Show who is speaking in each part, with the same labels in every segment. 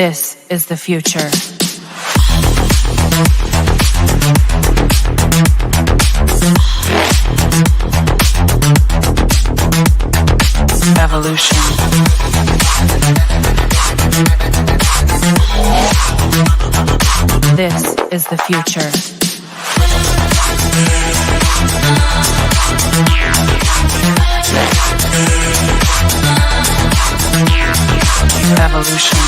Speaker 1: This is the future. Evolution. This is the future. Evolution.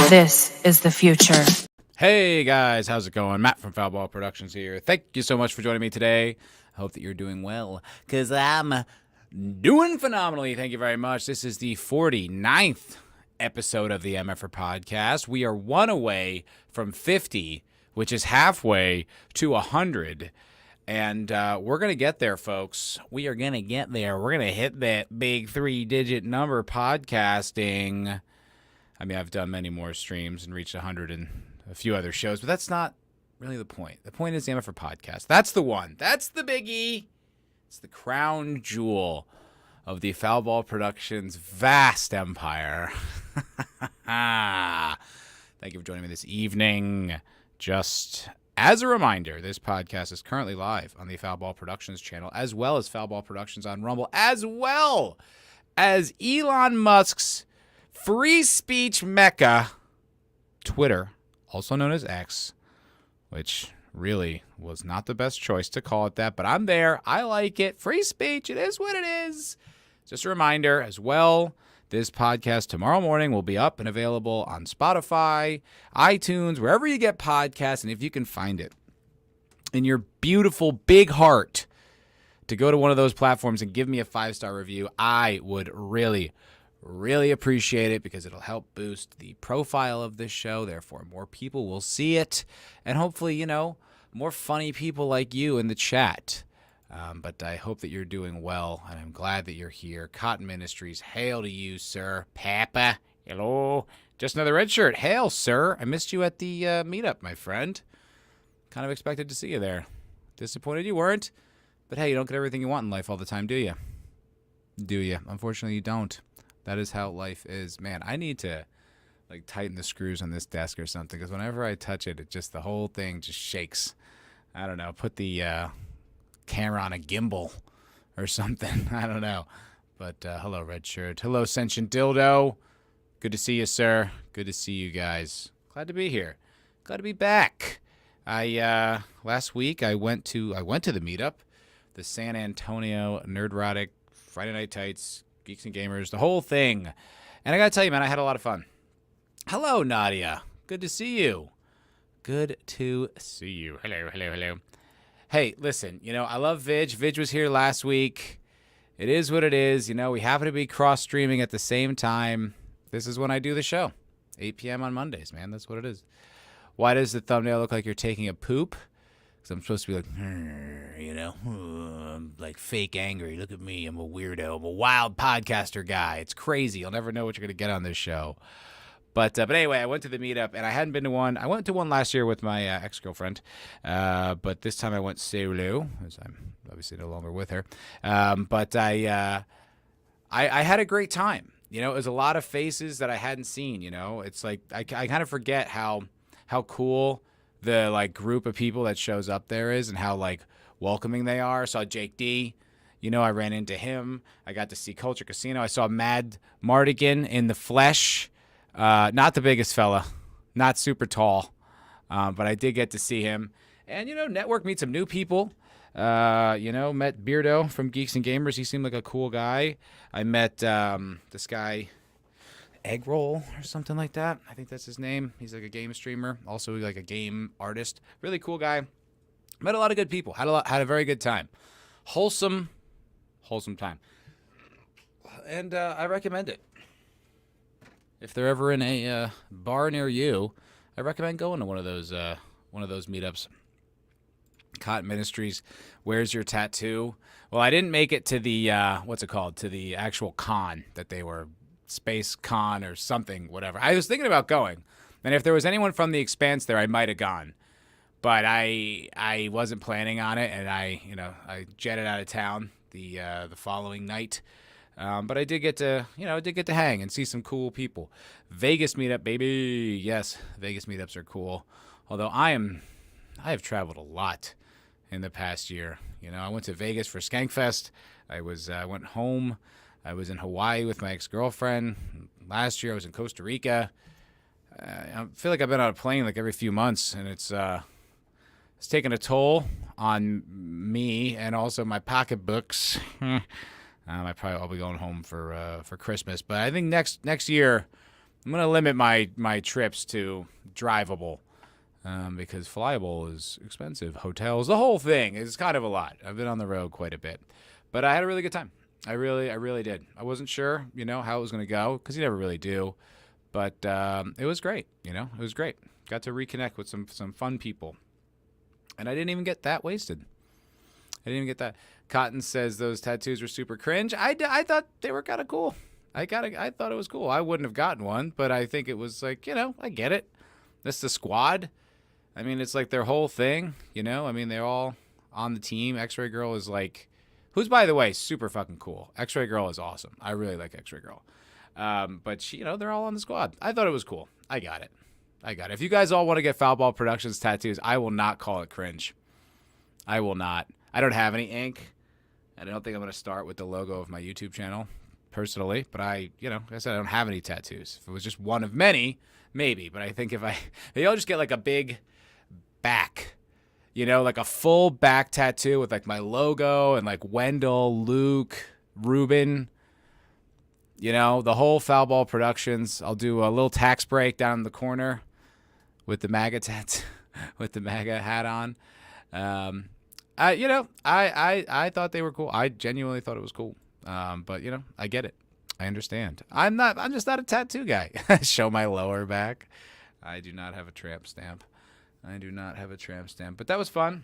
Speaker 1: This is the future.
Speaker 2: Hey guys, how's it going? Matt from Foulball Productions here. Thank you so much for joining me today. I hope that you're doing well, because I'm doing phenomenally. Thank you very much. This is the 49th episode of the MFer Podcast. We are one away from 50, which is halfway to 100. And we're going to get there, folks. We are going to get there. We're going to hit that big 3-digit number podcasting. I mean, I've done many more streams and reached 100 and a few other shows, but that's not really the point. The point is the MFer Podcast. That's the one. That's the biggie. It's the crown jewel of the Foulball Productions vast empire. Thank you for joining me this evening. Just as a reminder, this podcast is currently live on the Foulball Productions channel, as well as Foulball Productions on Rumble, as well as Elon Musk's free speech mecca, Twitter, also known as X, which really was not the best choice to call it that, but I'm there. I like it. Free speech, it is what it is. Just a reminder as well, this podcast tomorrow morning will be up and available on Spotify, iTunes, wherever you get podcasts, and if you can find it in your beautiful big heart to go to one of those platforms and give me a 5-star review, I would really appreciate it, because it'll help boost the profile of this show. Therefore, more people will see it, and hopefully, more funny people like you in the chat. But I hope that you're doing well, and I'm glad that you're here. Cotton Ministries, hail to you, sir. Papa, hello. Just another red shirt. Hail, sir. I missed you at the meetup, my friend. Kind of expected to see you there. Disappointed you weren't. But hey, you don't get everything you want in life all the time, do you? Do you? Unfortunately, you don't. That is how life is. Man, I need to tighten the screws on this desk or something, because whenever I touch it, the whole thing just shakes. I don't know. Put the camera on a gimbal or something. I don't know. But hello, Red Shirt. Hello, Sentient Dildo. Good to see you, sir. Good to see you guys. Glad to be here. Glad to be back. Last week I went to the Meetup, the San Antonio Nerdrotic Friday Night Tights, Geeks and Gamers, the whole thing. And I got to tell you, man, I had a lot of fun. Hello, Nadia. Good to see you. Good to see you. Hello. Hey, listen, I love Vidge. Vidge was here last week. It is what it is. We happen to be cross-streaming at the same time. This is when I do the show. 8 p.m. on Mondays, man. That's what it is. Why does the thumbnail look like you're taking a poop? Because I'm supposed to be like, I'm like fake angry. Look at me. I'm a weirdo. I'm a wild podcaster guy. It's crazy. You'll never know what you're going to get on this show. But anyway, I went to the Meetup, and I hadn't been to one. I went to one last year with my ex-girlfriend, but this time I went solo, as I'm obviously no longer with her. But I had a great time. it was a lot of faces that I hadn't seen. It's like I kind of forget how cool the like group of people that shows up there is and how like welcoming they are. I saw Jake D. I ran into him. I got to see Culture Casino. I saw Mad Mardigan in the flesh. Not the biggest fella, not super tall, but I did get to see him. And, network, meet some new people. Met Beardo from Geeks and Gamers. He seemed like a cool guy. I met this guy, Egg Roll or something like that. I think that's his name. He's like a game streamer, also like a game artist. Really cool guy. Met a lot of good people. Had a very good time. Wholesome time. And I recommend it. If they're ever in a bar near you, I recommend going to one of those meetups. Cotton Ministries, Where's Your Tattoo? Well, I didn't make it to the to the actual con that they were, Space Con or something, whatever. I was thinking about going, and if there was anyone from the Expanse there, I might have gone, but I wasn't planning on it, and I jetted out of town the following night. But I did get to hang and see some cool people. Vegas meetup, baby. Yes, Vegas meetups are cool. Although I have traveled a lot in the past year. I went to Vegas for Skankfest. I went home. I was in Hawaii with my ex-girlfriend. Last year I was in Costa Rica. I feel like I've been on a plane like every few months, and it's taken a toll on me and also my pocketbooks. I'll be going home for Christmas, but I think next year I'm gonna limit my trips to drivable. Because flyable is expensive. Hotels, the whole thing is kind of a lot. I've been on the road quite a bit, but I had a really good time. I really did. I wasn't sure, how it was going to go, because you never really do, but it was great. It was great. Got to reconnect with some fun people, and I didn't even get that wasted. I didn't even get that. Cotton says those tattoos were super cringe. I thought they were kind of cool. I thought it was cool. I wouldn't have gotten one, but I think it was like, I get it. That's the squad. I mean, it's like their whole thing, I mean, they're all on the team. X-Ray Girl is like, who's, by the way, super fucking cool. X-Ray Girl is awesome. I really like X-Ray Girl. But she, they're all on the squad. I thought it was cool. I got it. If you guys all want to get Foulball Productions tattoos, I will not call it cringe. I will not. I don't have any ink. And I don't think I'm going to start with the logo of my YouTube channel, personally. But like I said, I don't have any tattoos. If it was just one of many, maybe. But I think maybe I'll just get like a big back, like a full back tattoo with like my logo and like Wendell, Luke, Ruben, the whole Foulball Productions. I'll do a little tax break down in the corner with the MAGA with the MAGA hat on. I thought they were cool. I genuinely thought it was cool. But I get it. I understand. I'm just not a tattoo guy. Show my lower back. I do not have a tramp stamp. But that was fun.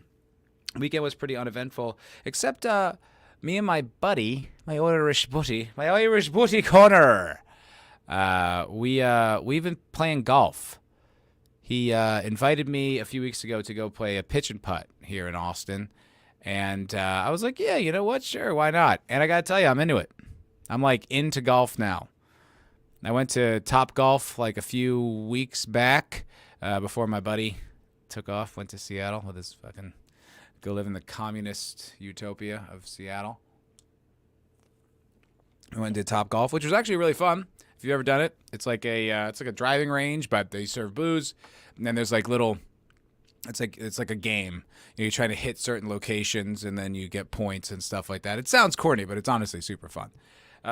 Speaker 2: Weekend was pretty uneventful, except me and my buddy, my Irish buddy Connor. We've been playing golf. He invited me a few weeks ago to go play a pitch and putt here in Austin, and I was like, yeah, you know what? Sure, why not? And I gotta tell you, I'm into it. I'm like into golf now. I went to Top Golf like a few weeks back before my buddy took off, went to Seattle with his fucking go live in the communist utopia of Seattle. I went to Top Golf, which was actually really fun. If you've ever done it, it's like a driving range, but they serve booze, and then there's like little. It's like a game. You're trying to hit certain locations, and then you get points and stuff like that. It sounds corny, but it's honestly super fun.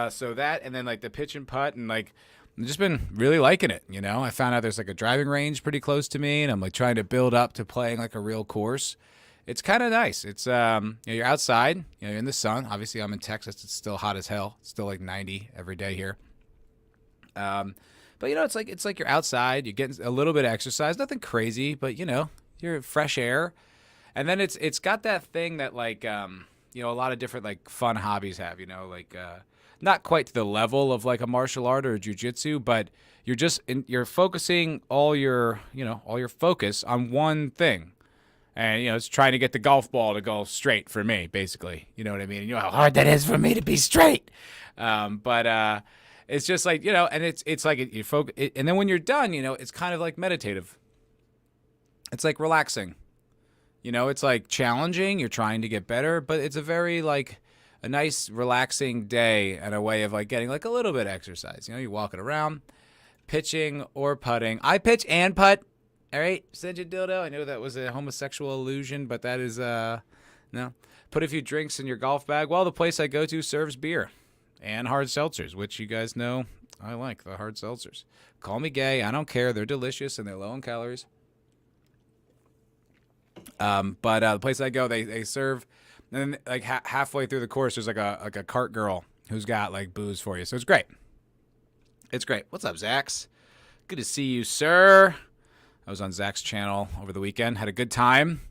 Speaker 2: So that, and then like the pitch and putt, and like I've just been really liking it. I found out there's like a driving range pretty close to me, and I'm like trying to build up to playing like a real course. It's kind of nice. It's you're outside, you're in the sun. Obviously, I'm in Texas. It's still hot as hell. It's still like 90 every day here. But it's like you're outside. You're getting a little bit of exercise. Nothing crazy, but you're fresh air. And then it's got that thing that like a lot of different like fun hobbies have. Not quite to the level of like a martial art or jiu-jitsu, but you're focusing all your focus on one thing. And, it's trying to get the golf ball to go straight for me, basically. You know what I mean? You know how hard that is for me to be straight. But it's just like, you know, and it's like you focus, and then when you're done, you know, it's kind of like meditative. It's like relaxing. You know, it's like challenging. You're trying to get better, but it's a very like a nice relaxing day and a way of like getting like a little bit of exercise. You know, you're walking around, pitching or putting. I pitch and putt. All right, send you dildo. I know that was a homosexual illusion, but that is no. Put a few drinks in your golf bag. Well, the place I go to serves beer and hard seltzers, which you guys know I like the hard seltzers. Call me gay. I don't care. They're delicious and they're low in calories. But the place I go, they serve, and then like halfway through the course, there's like a cart girl who's got like booze for you. So it's great. It's great. What's up, Zax? Good to see you, sir. I was on Zach's channel over the weekend. Had a good time.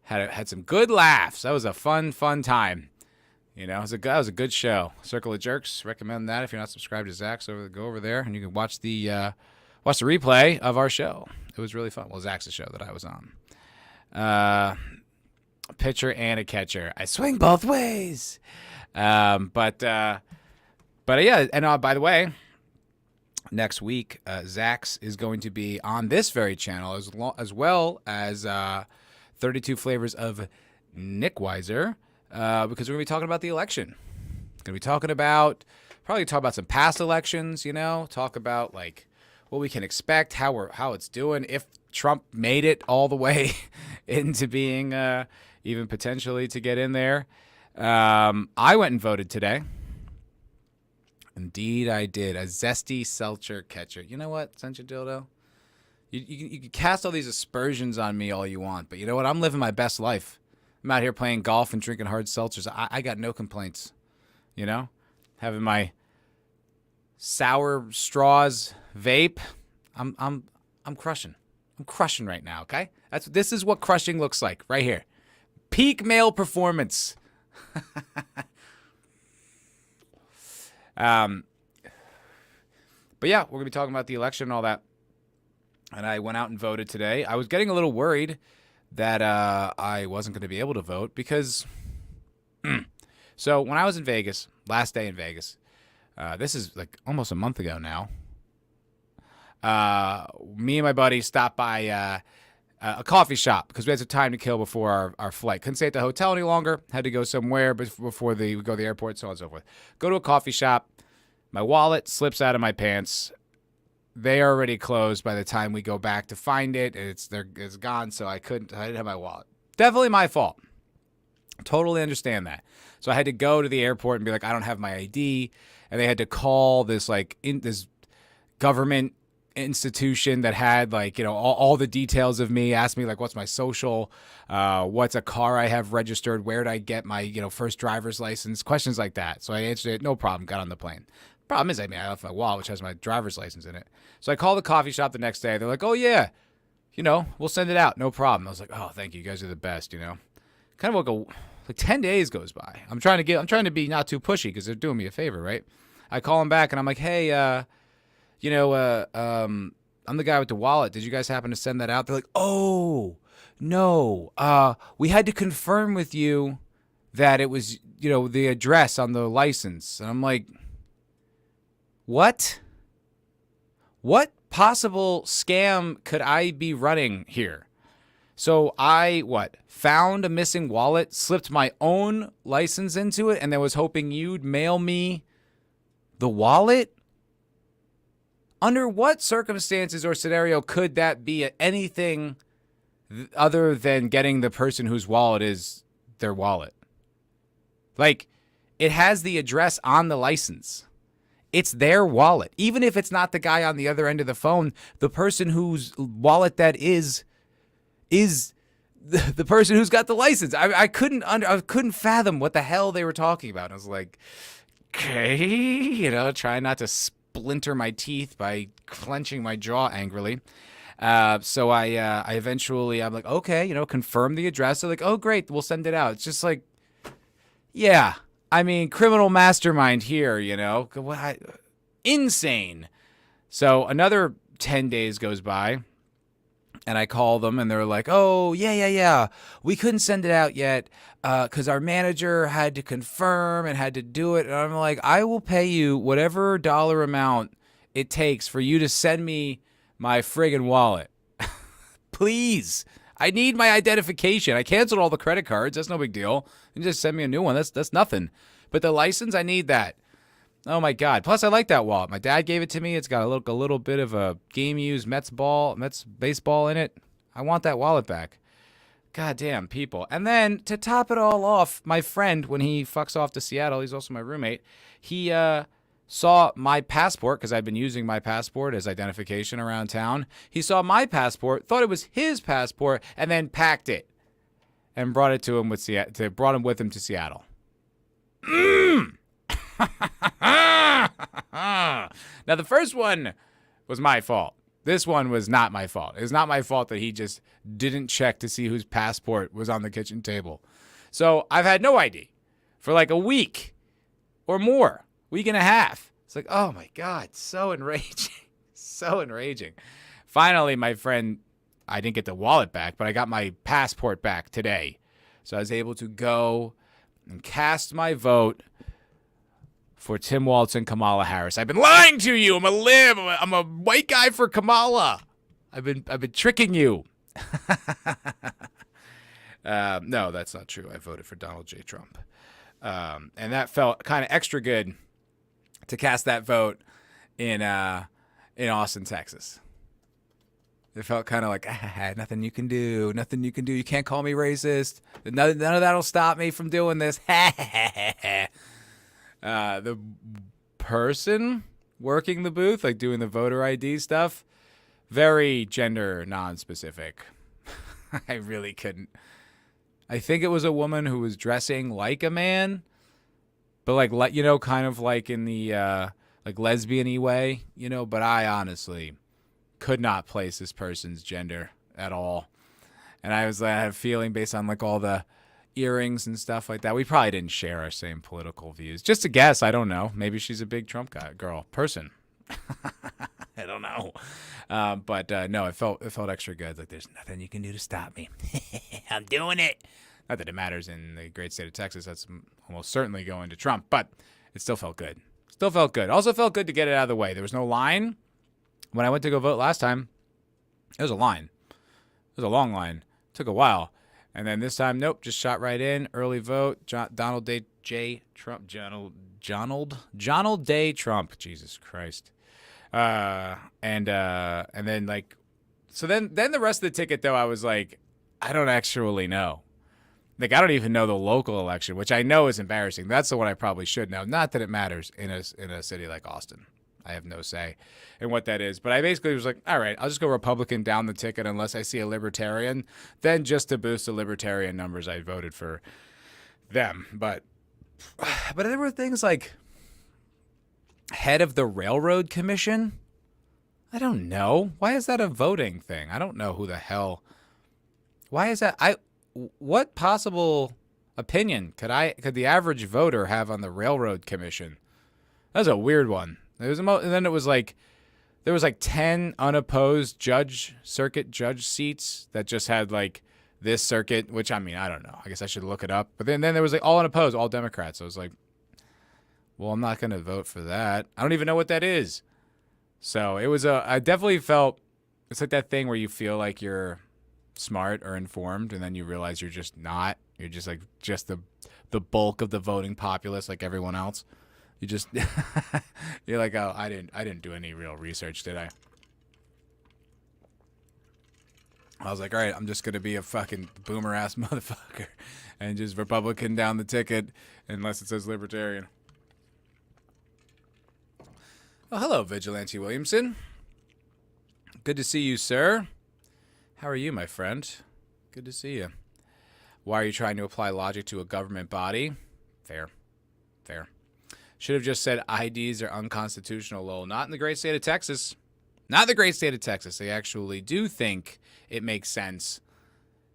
Speaker 2: Had some good laughs. That was a fun time. You know, that was a good show. Circle of Jerks. Recommend that if you're not subscribed to Zach's. Go over there and you can watch the replay of our show. It was really fun. Well, Zach's show that I was on. A pitcher and a catcher. I swing both ways. But yeah. And by the way, next week, Zach's is going to be on this very channel as well as 32 Flavors of Nick Weiser, because we're going to be talking about the election. Going to be talking about, probably talk about some past elections, you know, talk about like what we can expect, how it's doing, if Trump made it all the way into being even potentially to get in there. I went and voted today. Indeed, I did. A zesty seltzer catcher. You know what, Sencha Dildo? You can cast all these aspersions on me all you want, but you know what? I'm living my best life. I'm out here playing golf and drinking hard seltzers. I got no complaints. You know, having my sour straws vape. I'm crushing. I'm crushing right now. Okay, this is what crushing looks like right here. Peak male performance. But yeah, we're gonna be talking about the election and all that. And I went out and voted today. I was getting a little worried that I wasn't going to be able to vote because. So when I was in Vegas, last day in Vegas, this is like almost a month ago now. Me and my buddy stopped by a coffee shop because we had some time to kill before our flight. Couldn't stay at the hotel any longer. Had to go somewhere before we go to the airport, so on and so forth. Go to a coffee shop. My wallet slips out of my pants. They are already closed by the time we go back to find it. It's gone, so I didn't have my wallet. Definitely my fault. Totally understand that. So I had to go to the airport and be like, I don't have my ID, and they had to call this this government institution that had like, you know, all the details of me, asked me like what's my social, what's a car I have registered, where did I get my, you know, first driver's license, questions like that. So I answered it, no problem, got on the plane. Problem is, I left my wallet, which has my driver's license in it. So I called the coffee shop the next day. They're like, oh, yeah, you know, we'll send it out. No problem. I was like, oh, thank you. You guys are the best, you know. Kind of like 10 days goes by. I'm trying to be not too pushy because they're doing me a favor, right? I call them back and I'm like, hey, you know, I'm the guy with the wallet. Did you guys happen to send that out? They're like, oh, no. We had to confirm with you that it was, you know, the address on the license. And I'm like, what possible scam could I be running here? So I found a missing wallet, slipped my own license into it, and then was hoping you'd mail me the wallet? Under what circumstances or scenario could that be anything other than getting the person whose wallet is their wallet? Like, it has the address on the license. It's their wallet. Even if it's not the guy on the other end of the phone, the person whose wallet that is the person who's got the license. I couldn't fathom what the hell they were talking about. I was like, okay, you know, trying not to splinter my teeth by clenching my jaw angrily. So I eventually, I'm like, okay, you know, confirm the address. They're like, oh, great, we'll send it out. It's just like, yeah. I mean, criminal mastermind here, you know, insane. So another 10 days goes by. And I call them, and they're like, oh, yeah. We couldn't send it out yet because our manager had to confirm and had to do it. And I'm like, I will pay you whatever dollar amount it takes for you to send me my friggin' wallet. Please. I need my identification. I canceled all the credit cards. That's no big deal. You just send me a new one. That's nothing. But the license, I need that. Oh my God! Plus, I like that wallet. My dad gave it to me. It's got a little bit of a game-used Mets baseball in it. I want that wallet back. Goddamn people! And then to top it all off, my friend, when he fucks off to Seattle, he's also my roommate. He saw my passport because I've been using my passport as identification around town. He saw my passport, thought it was his passport, and then packed it and brought it to him brought him with him to Seattle. Now, the first one was my fault. This one was not my fault. It was not my fault that he just didn't check to see whose passport was on the kitchen table. So I've had no ID for like a week or more, week and a half. It's like, oh my God, so enraging. So enraging. Finally, my friend, I didn't get the wallet back, but I got my passport back today. So I was able to go and cast my vote for Tim Walz and Kamala Harris. I've been lying to you. I'm a lib. I'm a white guy for Kamala. I've been tricking you. No, that's not true. I voted for Donald J. Trump. And that felt kind of extra good to cast that vote in Austin, Texas. It felt kind of like, nothing you can do. Nothing you can do. You can't call me racist. None of that'll stop me from doing this. The person working the booth, like doing the voter ID stuff, very gender non-specific. I really couldn't. I think it was a woman who was dressing like a man, but like, you know, kind of like in the like lesbian-y way, you know, but I honestly could not place this person's gender at all. And I had a feeling based on like all the earrings and stuff like that. We probably didn't share our same political views. Just a guess. I don't know. Maybe she's a big Trump person. I don't know. But no, it felt extra good. Like there's nothing you can do to stop me. I'm doing it. Not that it matters in the great state of Texas. That's almost certainly going to Trump, but it still felt good. Also felt good to get it out of the way. There was no line. When I went to go vote last time, it was a line. It was a long line. It took a while. And then this time, nope, just shot right in. Early vote. Donald J. Trump. Donald Day Trump. Jesus Christ. And then like, so then the rest of the ticket though, I was like, I don't actually know. Like, I don't even know the local election, which I know is embarrassing. That's the one I probably should know. Not that it matters in a city like Austin. I have no say in what that is. But I basically was like, all right, I'll just go Republican down the ticket unless I see a libertarian. Then just to boost the libertarian numbers, I voted for them. But there were things like head of the Railroad Commission. I don't know. Why is that a voting thing? I don't know who the hell. Why is that? What possible opinion could the average voter have on the Railroad Commission? That's a weird one. And then it was like there was like 10 unopposed circuit judge seats that just had like this circuit, which I mean, I don't know. I guess I should look it up. But then there was like all unopposed, all Democrats. So I was like, well, I'm not going to vote for that. I don't even know what that is. So it was I definitely felt it's like that thing where you feel like you're smart or informed and then you realize you're just not. You're just like the bulk of the voting populace like everyone else. You just you're like, oh, I didn't do any real research, did I? I was like, all right, I'm just gonna be a fucking boomer ass motherfucker and just Republican down the ticket unless it says libertarian. Oh, hello, Vigilante Williamson. Good to see you, sir. How are you, my friend? Good to see you. Why are you trying to apply logic to a government body? Fair. Should have just said IDs are unconstitutional, lol. Not in the great state of Texas. Not the great state of Texas. They actually do think it makes sense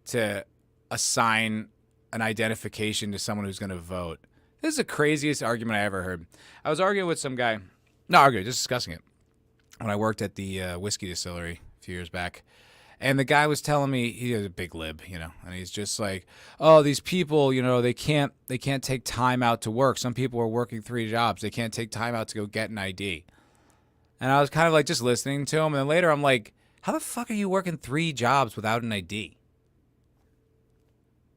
Speaker 2: to assign an identification to someone who's going to vote. This is the craziest argument I ever heard. I was arguing with some guy. Not arguing, just discussing it. When I worked at the whiskey distillery a few years back. And the guy was telling me, he was a big lib, and he's just like, oh, these people, they can't take time out to work. Some people are working 3 jobs. They can't take time out to go get an ID. And I was kind of like just listening to him. And then later I'm like, how the fuck are you working 3 jobs without an ID?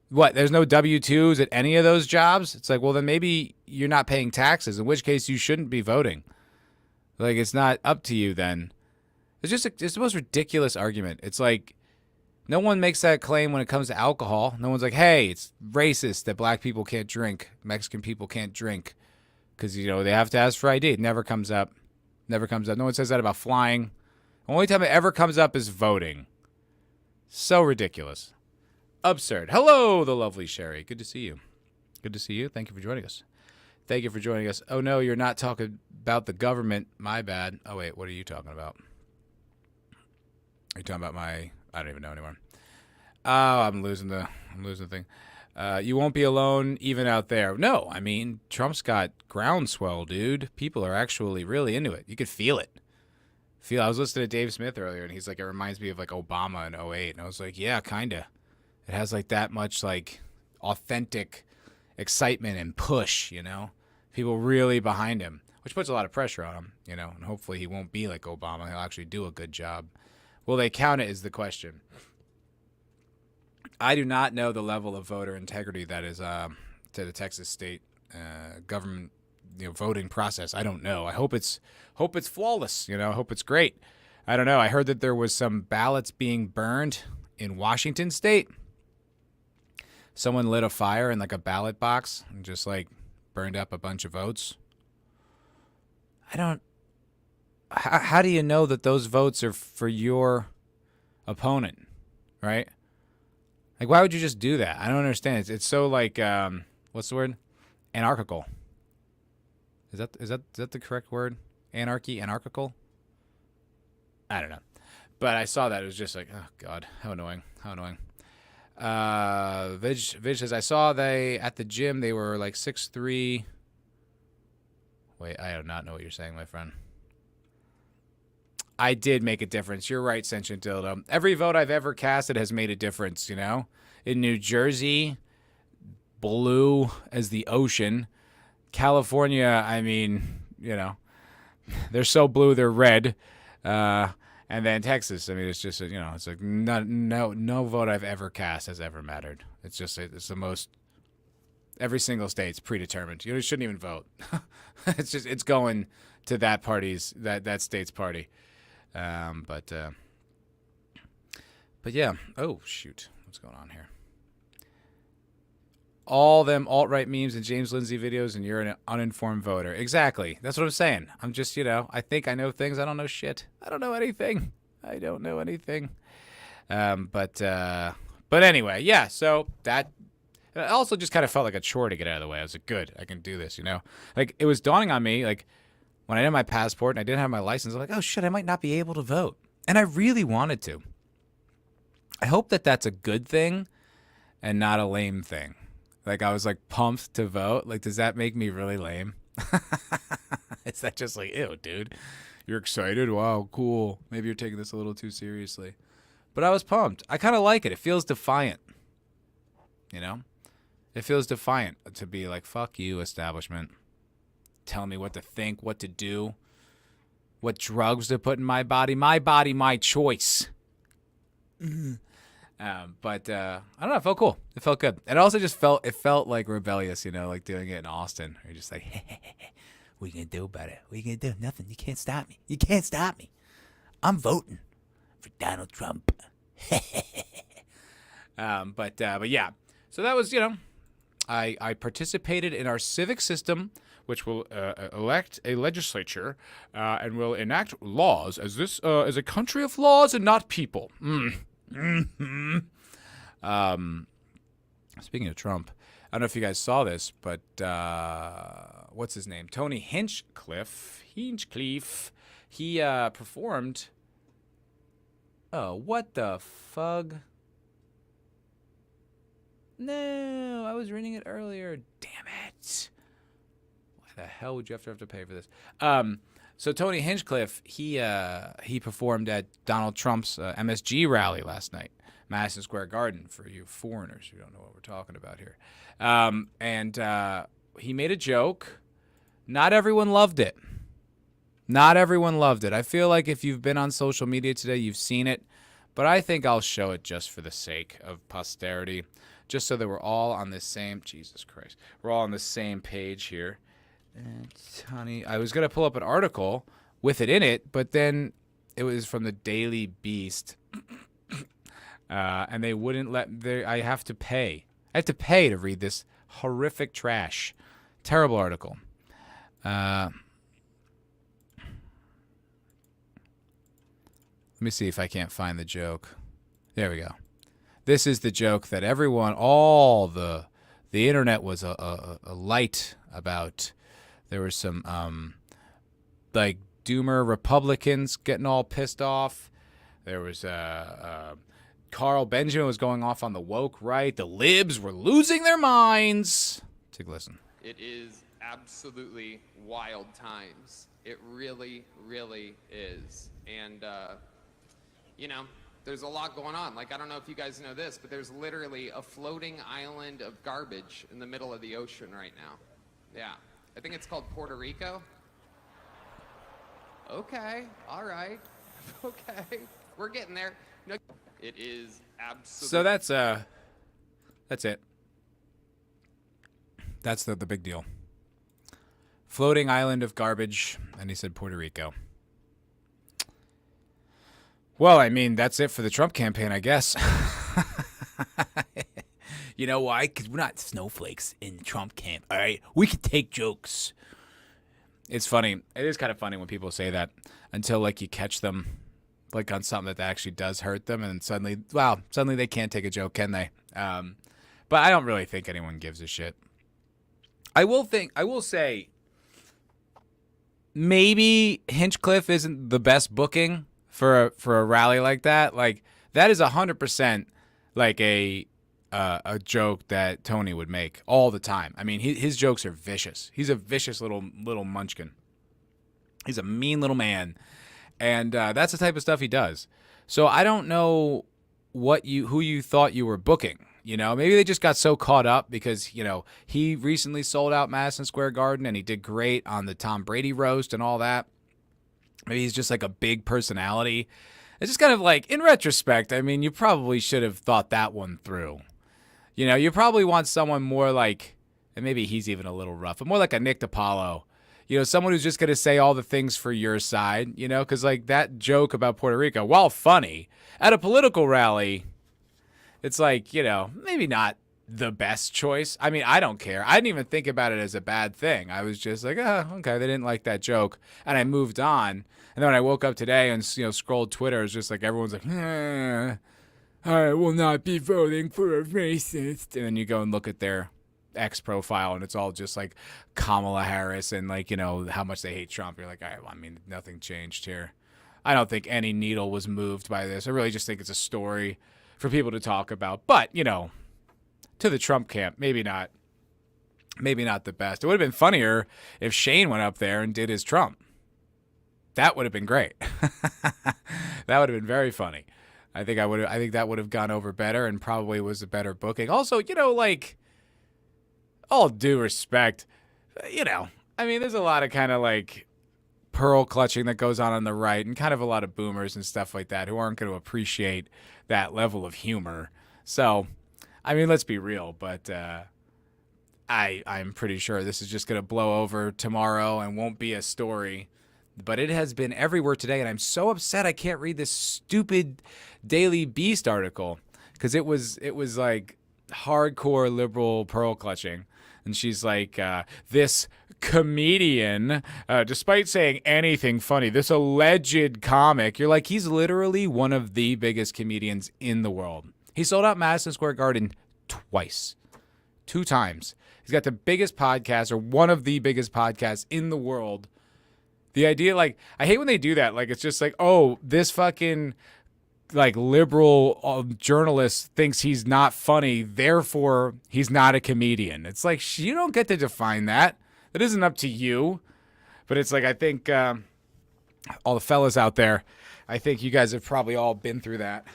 Speaker 2: What, there's no W-2s at any of those jobs? It's like, well, then maybe you're not paying taxes, in which case you shouldn't be voting. Like, it's not up to you then. It's the most ridiculous argument. It's like, no one makes that claim when it comes to alcohol. No one's like, hey, it's racist that black people can't drink, Mexican people can't drink, because, they have to ask for ID. It never comes up. Never comes up. No one says that about flying. The only time it ever comes up is voting. So ridiculous. Absurd. Hello, the lovely Sherry. Good to see you. Good to see you. Thank you for joining us. Thank you for joining us. Oh, no, you're not talking about the government. My bad. Oh, wait, what are you talking about? Are you talking about I don't even know anymore. Oh, I'm losing the thing. You won't be alone even out there. No, I mean, Trump's got groundswell, dude. People are actually really into it. You could feel it. I was listening to Dave Smith earlier, and he's like, it reminds me of like Obama in 08. And I was like, yeah, kind of. It has like that much like authentic excitement and push, People really behind him, which puts a lot of pressure on him, and hopefully he won't be like Obama. He'll actually do a good job. Will they count it is the question. I do not know the level of voter integrity that is to the Texas state government, voting process. I don't know. I hope it's flawless. I hope it's great. I don't know. I heard that there was some ballots being burned in Washington state. Someone lit a fire in like a ballot box and just like burned up a bunch of votes. How do you know that those votes are for your opponent, right? Like, why would you just do that? I don't understand. It's so like, what's the word? Anarchical. Is that the correct word? Anarchical? I don't know. But I saw that. It was just like, oh, God, how annoying. Vij says, I saw they, at the gym, they were like 6'3". Wait, I do not know what you're saying, my friend. I did make a difference. You're right, Sentient Dildo. Every vote I've ever casted has made a difference, In New Jersey, blue as the ocean. California, I mean, they're so blue they're red. And then Texas, I mean, it's just, it's like no vote I've ever cast has ever mattered. It's just, it's the most, every single state's predetermined. You shouldn't even vote. It's going to that state's party. But yeah. Oh, shoot. What's going on here? All them alt-right memes and James Lindsay videos, and you're an uninformed voter. Exactly. That's what I'm saying. I'm just, I think I know things. I don't know shit. I don't know anything. But anyway, yeah. So that it also just kind of felt like a chore to get out of the way. I was like, good, I can do this. Like it was dawning on me, like when I didn't have my passport and I didn't have my license. I'm like, oh shit, I might not be able to vote, and I really wanted to. I hope that that's a good thing and not a lame thing. Like, I was, like, pumped to vote. Like, does that make me really lame? Is that just like, ew, dude, you're excited? Wow, cool. Maybe you're taking this a little too seriously. But I was pumped. I kind of like it. It feels defiant. It feels defiant to be like, fuck you, establishment. Tell me what to think, what to do, what drugs to put in my body, my choice. But I don't know. It felt cool. It felt good. And it also just felt like rebellious, like doing it in Austin. You're just like, what are you going to do about it? What are you going to do? Nothing. You can't stop me. I'm voting for Donald Trump. But yeah. So that was, I participated in our civic system, which will elect a legislature and will enact laws as this is a country of laws and not people. Mm-hmm. Speaking of Trump, I don't know if you guys saw this, but what's his name? Tony Hinchcliff. He performed. Oh, what the fug? No, I was reading it earlier. Damn it. Why the hell would you have to pay for this? So Tony Hinchcliff, he performed at Donald Trump's MSG rally last night, Madison Square Garden, for you foreigners who don't know what we're talking about here. And he made a joke. Not everyone loved it. Not everyone loved it. I feel like if you've been on social media today, you've seen it. But I think I'll show it just for the sake of posterity, just so that we're all on the same, Jesus Christ, we're all on the same page here. And honey, I was going to pull up an article with it in it, but then it was from the Daily Beast, and they wouldn't let, I have to pay. I have to pay to read this horrific trash. Terrible article. Let me see if I can't find the joke. There we go. This is the joke that everyone, all the internet was a light about. There were some like doomer Republicans getting all pissed off. There was Carl Benjamin was going off on the woke right. The libs were losing their minds. Take a listen.
Speaker 3: It is absolutely wild times. It really, really is. And you know, there's a lot going on. Like, I don't know if you guys know this, but there's literally a floating island of garbage in the middle of the ocean right now. Yeah. I think it's called Puerto Rico. Okay. All right. Okay. We're getting there. No, it is absolutely.
Speaker 2: So that's it. That's the big deal. Floating island of garbage, and he said Puerto Rico. Well, I mean, that's it for the Trump campaign, I guess. You know why? Because we're not snowflakes in Trump camp, all right? We can take jokes. It's funny. It is kind of funny when people say that until, like, you catch them, like, on something that actually does hurt them, and suddenly they can't take a joke, can they? But I don't really think anyone gives a shit. I will say, maybe Hinchcliff isn't the best booking for a rally like that. Like, that is 100% like a joke that Tony would make all the time. I mean, his jokes are vicious. He's a vicious little munchkin. He's a mean little man, and that's the type of stuff he does. So I don't know who you thought you were booking. You know, maybe they just got so caught up because, you know, he recently sold out Madison Square Garden and he did great on the Tom Brady roast and all that. Maybe he's just like a big personality. It's just kind of like, in retrospect, I mean, you probably should have thought that one through. You know, you probably want someone more like, and maybe he's even a little rough, but more like a Nick DiPaolo. You know, someone who's just going to say all the things for your side, you know, because like that joke about Puerto Rico, while funny, at a political rally, it's like, you know, maybe not the best choice. I mean, I don't care. I didn't even think about it as a bad thing. I was just like, oh, okay, they didn't like that joke. And I moved on. And then when I woke up today and, you know, scrolled Twitter, it's just like everyone's like, I will not be voting for a racist. And then you go and look at their X profile and it's all just like Kamala Harris and like, you know, how much they hate Trump. You're like, all right, well, I mean, nothing changed here. I don't think any needle was moved by this. I really just think it's a story for people to talk about. But, you know, to the Trump camp, maybe not the best. It would have been funnier if Shane went up there and did his Trump. That would have been great. That would have been very funny. I think that would have gone over better and probably was a better booking. Also, you know, like, all due respect, you know, I mean, there's a lot of kind of like pearl clutching that goes on the right and kind of a lot of boomers and stuff like that who aren't going to appreciate that level of humor. So, I mean, let's be real, but I'm pretty sure this is just going to blow over tomorrow and won't be a story. But it has been everywhere today, and I'm so upset I can't read this stupid Daily Beast article because it was like hardcore liberal pearl clutching. And she's like, this comedian, despite saying anything funny, this alleged comic, you're like, he's literally one of the biggest comedians in the world. He sold out Madison Square Garden twice. 2 times. He's got the biggest podcast, or one of the biggest podcasts in the world. The idea, like, I hate when they do that. Like, it's just like, oh, this fucking, like, liberal journalist thinks he's not funny, therefore he's not a comedian. It's like, you don't get to define that. That isn't up to you. But it's like, I think all the fellas out there, I think you guys have probably all been through that,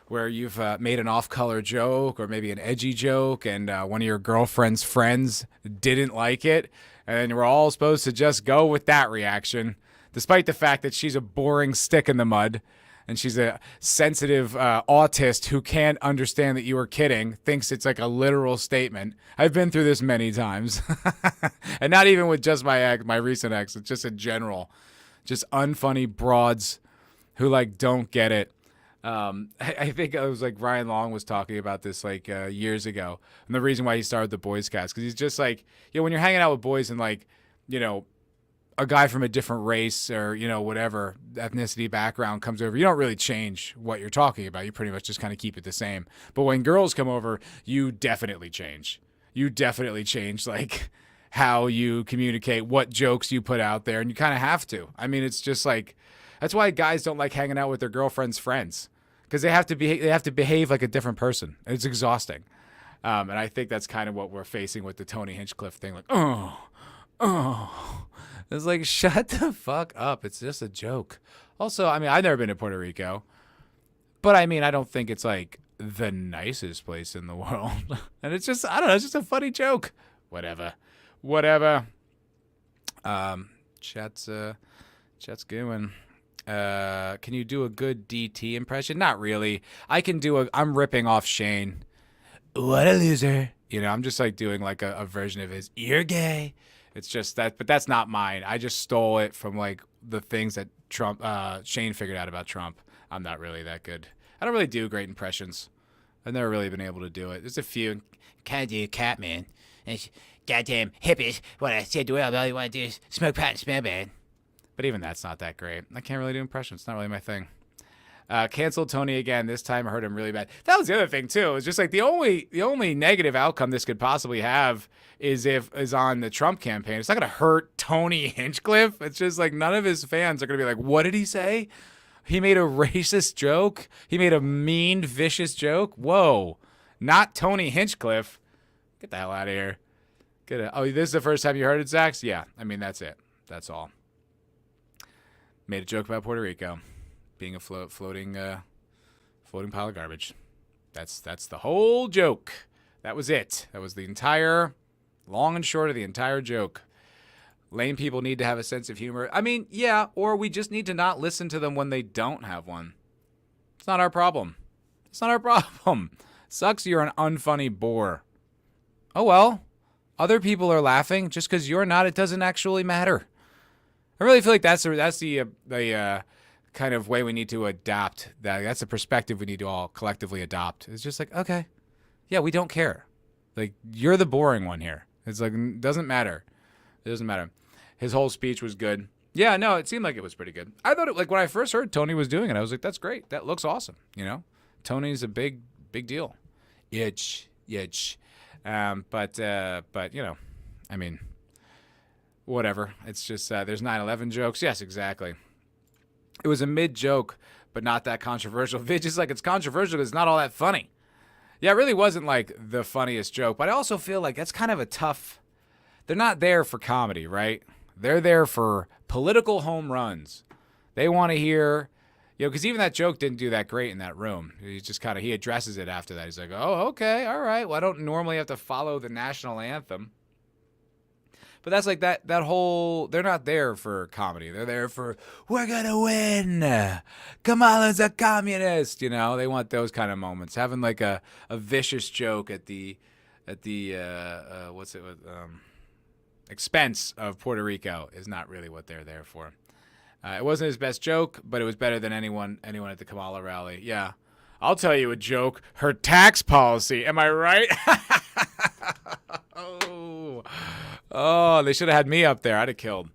Speaker 2: where you've made an off-color joke or maybe an edgy joke, and one of your girlfriend's friends didn't like it, and we're all supposed to just go with that reaction, despite the fact that she's a boring stick in the mud, and she's a sensitive autist who can't understand that you were kidding, thinks it's like a literal statement. I've been through this many times. And not even with just my recent ex, it's just in general. Just unfunny broads who like don't get it. I think it was like Ryan Long was talking about this like years ago. And the reason why he started the Boys Cast, because he's just like, when you're hanging out with boys and like, a guy from a different race or, whatever ethnicity background comes over, you don't really change what you're talking about. You pretty much just kind of keep it the same. But when girls come over, you definitely change. You definitely change like how you communicate, what jokes you put out there, and you kind of have to. I mean, it's just like, that's why guys don't like hanging out with their girlfriend's friends, because they have to behave like a different person. It's exhausting. And I think that's kind of what we're facing with the Tony Hinchcliff thing. Like, oh. It's like, shut the fuck up. It's just a joke. Also, I mean, I've never been to Puerto Rico, but I mean, I don't think it's like the nicest place in the world. And it's just, I don't know, it's just a funny joke. Whatever. Chat's going. Can you do a good DT impression? Not really. I'm ripping off Shane. What a loser. I'm just like doing like a version of his, you're gay. It's just that, but that's not mine. I just stole it from like the things that Shane figured out about Trump. I'm not really that good. I don't really do great impressions. I've never really been able to do it. There's a few. Can't do Catman. And goddamn hippies. What I said to all you want to do is smoke pot and smell bad. But even that's not that great. I can't really do impressions. It's not really my thing. Canceled Tony again. This time I hurt him really bad. That was the other thing too. It's just like the only negative outcome this could possibly have is on the Trump campaign. It's not going to hurt Tony Hinchcliff. It's just like none of his fans are going to be like, what did he say? He made a racist joke. He made a mean, vicious joke. Whoa, not Tony Hinchcliff. Get the hell out of here. Oh, this is the first time you heard it, Zax? Yeah. I mean, that's it. That's all. Made a joke about Puerto Rico being a floating pile of garbage. That's the whole joke. That was it. That was the entire, long and short of the entire joke. Lame people need to have a sense of humor. I mean, yeah, or we just need to not listen to them when they don't have one. It's not our problem. Sucks you're an unfunny bore. Oh well. Other people are laughing. Just because you're not, it doesn't actually matter. I really feel like that's the kind of way we need to adapt. That's the perspective we need to all collectively adopt. It's just like, okay, yeah, we don't care. Like, you're the boring one here. It's like, it doesn't matter. It doesn't matter. His whole speech was good. Yeah, no, it seemed like it was pretty good. I thought like when I first heard Tony was doing it, I was like, that's great. That looks awesome. Tony's a big deal. Yitch. But I mean, whatever. It's just there's 9/11 jokes. Yes, exactly. It was a mid joke, but not that controversial. It's just like it's controversial because it's not all that funny. Yeah, it really wasn't like the funniest joke, but I also feel like that's kind of a tough. They're not there for comedy, right? They're there for political home runs. They want to hear, because even that joke didn't do that great in that room. He addresses it after that. He's like, oh, okay, all right. Well, I don't normally have to follow the national anthem. But that's like that whole, they're not there for comedy. They're there for, we're going to win. Kamala's a communist. They want those kind of moments. Having like a vicious joke at the expense of Puerto Rico is not really what they're there for. It wasn't his best joke, but it was better than anyone at the Kamala rally. Yeah. I'll tell you a joke. Her tax policy. Am I right? Oh, they should have had me up there. I'd have killed.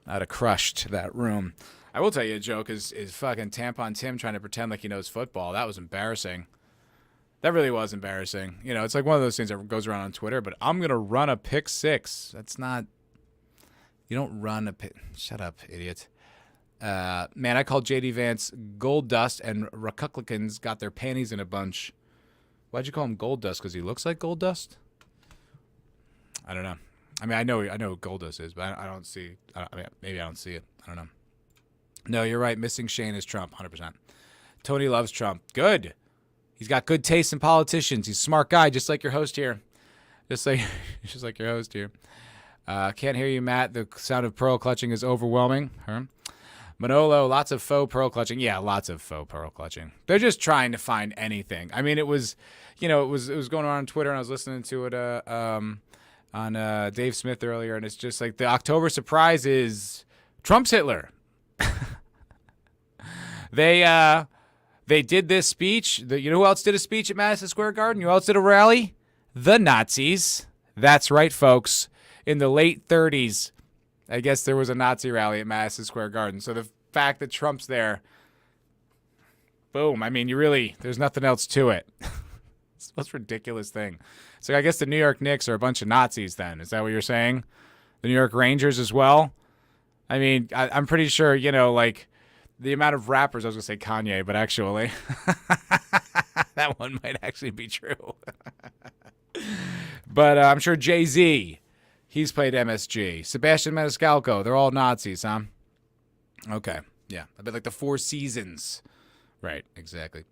Speaker 2: I'd have crushed that room. I will tell you a joke is fucking Tampon Tim trying to pretend like he knows football. That was embarrassing. That really was embarrassing. It's like one of those things that goes around on Twitter, but I'm going to run a pick six. That's not... You don't run a pick... Shut up, idiot. Man, I called J.D. Vance Gold Dust, and Republicans got their panties in a bunch. Why'd you call him Gold Dust? Because he looks like Gold Dust? I know. I mean, I know who Gold Dust is, but I don't see... maybe I don't see it. I don't know. No, you're right. Missing Shane is Trump, 100%. Tony loves Trump. Good. He's got good taste in politicians. He's a smart guy, just like your host here. Just like your host here. Can't hear you, Matt. The sound of pearl clutching is overwhelming. Huh? Manolo, lots of faux pearl clutching. Yeah, lots of faux pearl clutching. They're just trying to find anything. I mean, it was going on Twitter, and I was listening to it on Dave Smith earlier, and it's just like the October surprise is Trump's Hitler. They did this speech. You know who else did a speech at Madison Square Garden? You know who else did a rally? The Nazis. That's right, folks. In the late 30s, I guess there was a Nazi rally at Madison Square Garden. So the fact that Trump's there, boom. I mean, there's nothing else to it. It's the most ridiculous thing. So I guess the New York Knicks are a bunch of Nazis then. Is that what you're saying? The New York Rangers as well? I mean, I'm pretty sure, like the amount of rappers, I was going to say Kanye, but actually, that one might actually be true. But I'm sure Jay-Z, he's played MSG. Sebastian Maniscalco, they're all Nazis, huh? Okay, yeah. A bit like the Four Seasons. Right, exactly.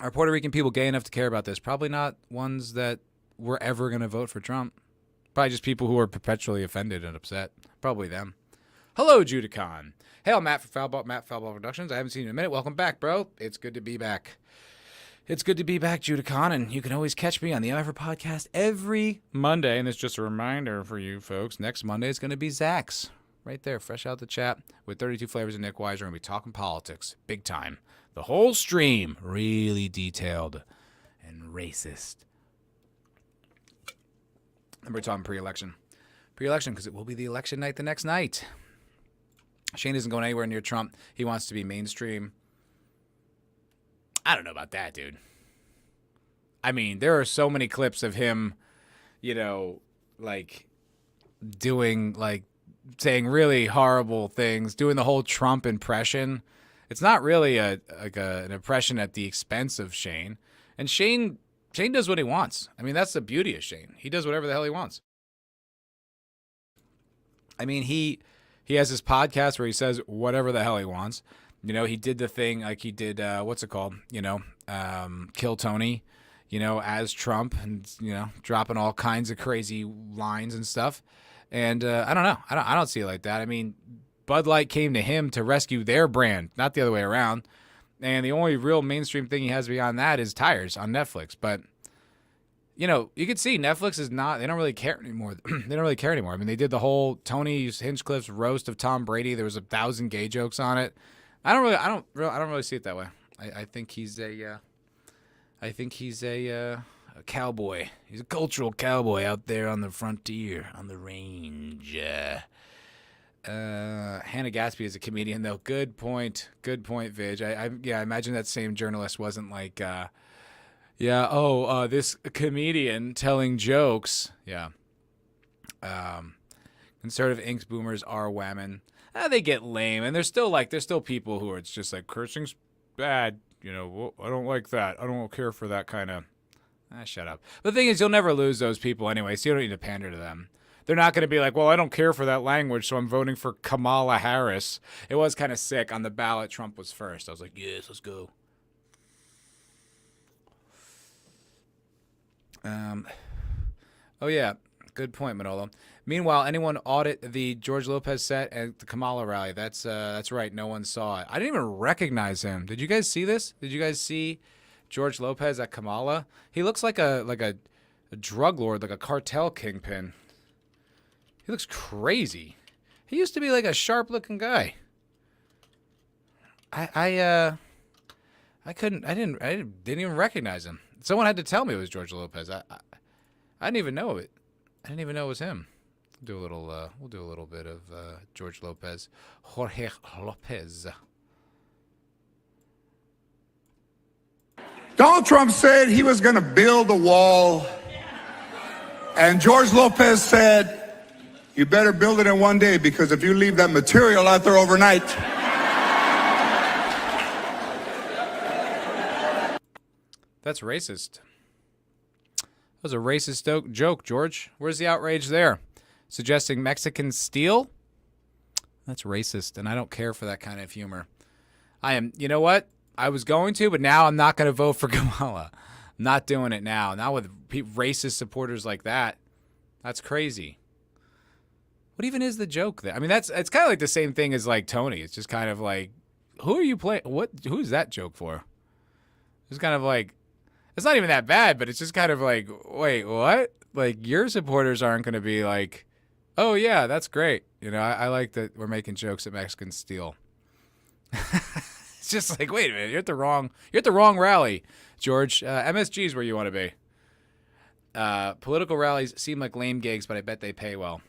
Speaker 2: Are Puerto Rican people gay enough to care about this? Probably not ones that were ever going to vote for Trump. Probably just people who are perpetually offended and upset. Probably them. Hello, Judicon. Hey, I'm Matt from Foulball Productions. I haven't seen you in a minute. Welcome back, bro. It's good to be back. It's good to be back, Judicon, and you can always catch me on the MFer Podcast every Monday. And it's just a reminder for you folks, next Monday is going to be Zach's. Right there, fresh out the chat with 32 Flavors and Nick Weiser. We're going to be talking politics, big time. The whole stream, really detailed and racist. And we're talking pre-election. Pre-election, because it will be the election night the next night. Shane isn't going anywhere near Trump. He wants to be mainstream. I don't know about that, dude. I mean, there are so many clips of him, saying really horrible things, doing the whole Trump impression. It's not really an impression at the expense of Shane. And Shane does what he wants. I mean, that's the beauty of Shane. He does whatever the hell he wants. I mean, he has this podcast where he says whatever the hell he wants. He did the thing like he did, what's it called? Kill Tony, as Trump and, dropping all kinds of crazy lines and stuff. And I don't know. I don't see it like that. I mean, Bud Light came to him to rescue their brand, not the other way around. And the only real mainstream thing he has beyond that is tires on Netflix. But, you can see Netflix is not, they don't really care anymore. They don't really care anymore. I mean, they did the whole Tony Hinchcliffe's roast of Tom Brady. There was 1,000 gay jokes on it. I don't really see it that way. I think he's a cowboy. He's a cultural cowboy out there on the frontier, on the range. Hannah Gatsby is a comedian, though. Good point, Vidge. I imagine that same journalist wasn't like, this comedian telling jokes. Yeah. Conservative inks boomers are whammon. They get lame, and there's still people who are, it's just like, cursing's bad. I don't like that. I don't care for that kind of. Shut up. The thing is, you'll never lose those people anyway, so you don't need to pander to them. They're not going to be like, well, I don't care for that language, so I'm voting for Kamala Harris. It was kind of sick. On the ballot, Trump was first. I was like, yes, let's go. Oh, yeah. Good point, Manolo. Meanwhile, anyone audit the George Lopez set at the Kamala rally? That's right. No one saw it. I didn't even recognize him. Did you guys see this? Did you guys see George Lopez at Kamala? He looks like a drug lord, like a cartel kingpin. He looks crazy. He used to be like a sharp-looking guy. I didn't even recognize him. Someone had to tell me it was George Lopez. I didn't even know it. I didn't even know it was him. We'll do a little bit of George Lopez. Jorge Lopez.
Speaker 4: Donald Trump said he was going to build a wall, and George Lopez said, you better build it in one day, because if you leave that material out there overnight.
Speaker 2: That's racist. That was a racist joke, George. Where's the outrage there? Suggesting Mexican steel? That's racist, and I don't care for that kind of humor. You know what? I was going to, but now I'm not going to vote for Kamala. I'm not doing it now. Not with racist supporters like that. That's crazy. What even is the joke there? I mean, it's kind of like the same thing as like Tony. It's just kind of like, who are you playing? Who's that joke for? It's kind of like, it's not even that bad, but it's just kind of like, wait, what? Like, your supporters aren't going to be like, oh yeah, that's great. You know, I like that we're making jokes that Mexicans steal. It's just like, wait a minute, you're at the wrong rally, George. MSG is where you want to be. Political rallies seem like lame gigs, but I bet they pay well.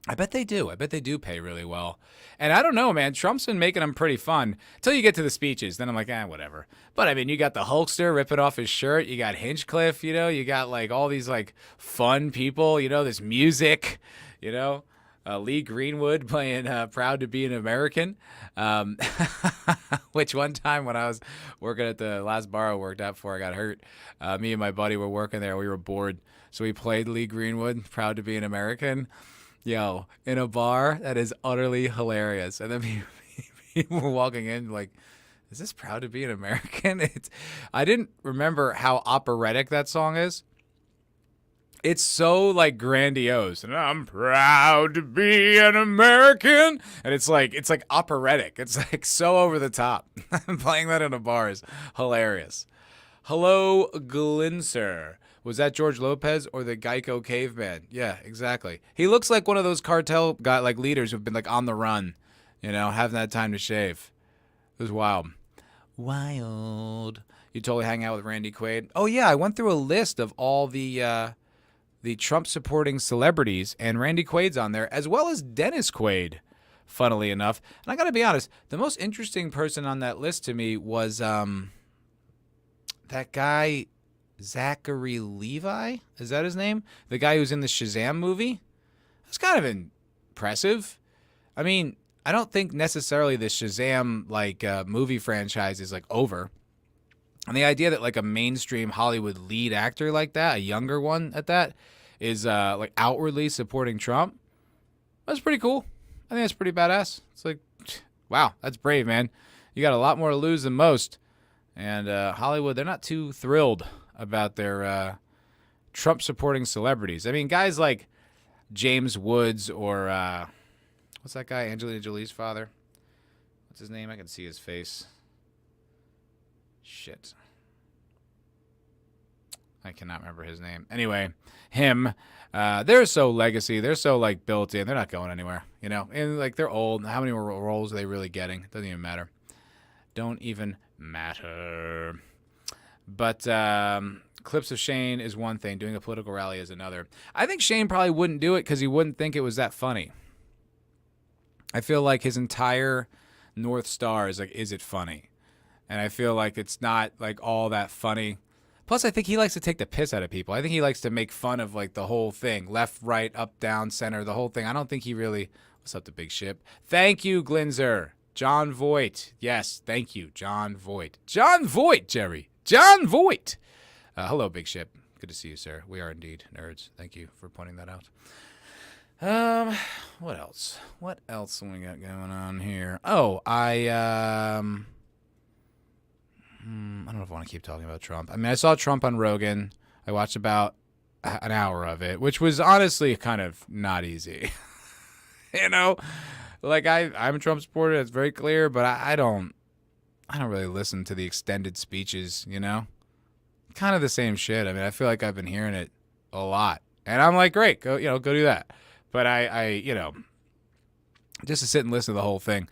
Speaker 2: I bet they do. I bet they do pay really well. And I don't know, man. Trump's been making them pretty fun until you get to the speeches. Then I'm like, whatever. But I mean, you got the Hulkster ripping off his shirt. You got Hinchcliff, you know. You got like all these like fun people, you know, this music, you know. Lee Greenwood playing Proud to Be an American, which one time when I was working at the last bar I worked at before I got hurt, me and my buddy were working there. We were bored. So we played Lee Greenwood, Proud to Be an American. Yo, in a bar, that is utterly hilarious. And then people were walking in like, is this Proud to Be an American? I didn't remember how operatic that song is. It's so like grandiose, and I'm proud to be an American, and it's like operatic. It's like so over the top. Playing that in a bar is hilarious. Hello, Glinser. Was that George Lopez or the Geico caveman? Yeah, exactly. He looks like one of those cartel leaders who've been like on the run, you know, haven't had time to shave. It was wild. Wild. You totally hang out with Randy Quaid? Oh yeah, I went through a list of all the Trump-supporting celebrities, and Randy Quaid's on there, as well as Dennis Quaid, funnily enough. And I got to be honest, the most interesting person on that list to me was that guy, Zachary Levi? Is that his name? The guy who's in the Shazam movie? That's kind of impressive. I mean, I don't think necessarily the Shazam movie franchise is like over. And the idea that like a mainstream Hollywood lead actor like that, a younger one at that, is like outwardly supporting Trump, that's pretty cool. I think that's pretty badass. It's like, wow, that's brave, man. You got a lot more to lose than most. And Hollywood, they're not too thrilled about their Trump-supporting celebrities. I mean, guys like James Woods or what's that guy, Angelina Jolie's father? What's his name? I can see his face. Shit. I cannot remember his name. Anyway, him, they're so legacy. They're so like built in. They're not going anywhere, you know. And like they're old. How many more roles are they really getting? It doesn't even matter. Don't even matter. But clips of Shane is one thing. Doing a political rally is another. I think Shane probably wouldn't do it because he wouldn't think it was that funny. I feel like his entire North Star is like, is it funny? And I feel like it's not like all that funny. Plus, I think he likes to take the piss out of people. I think he likes to make fun of like the whole thing. Left, right, up, down, center, the whole thing. I don't think he really... What's up, the big ship? Thank you, Glinzer. John Voight. Yes, thank you, John Voight. John Voight, Jerry. John Voight. Hello, big ship. Good to see you, sir. We are indeed nerds. Thank you for pointing that out. What else? What else we got going on here? Oh, I don't know if I want to keep talking about Trump. I mean, I saw Trump on Rogan. I watched about an hour of it, which was honestly kind of not easy. You know, like I'm a Trump supporter. It's very clear, but I don't really listen to the extended speeches. You know, kind of the same shit. I mean, I feel like I've been hearing it a lot, and I'm like, great, go do that. But I just to sit and listen to the whole thing,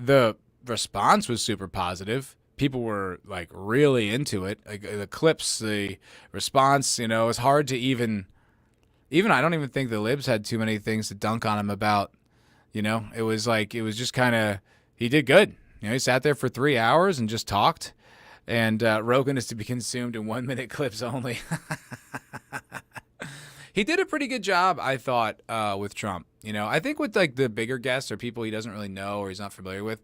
Speaker 2: the response was super positive. People were like really into it. Like the clips, the response, you know, it's hard to even I don't even think the libs had too many things to dunk on him about, you know. It was just kind of, he did good. You know, he sat there for 3 hours and just talked. And Rogan is to be consumed in 1 minute clips only. He did a pretty good job, I thought, with Trump. You know, I think with like the bigger guests or people he doesn't really know or he's not familiar with,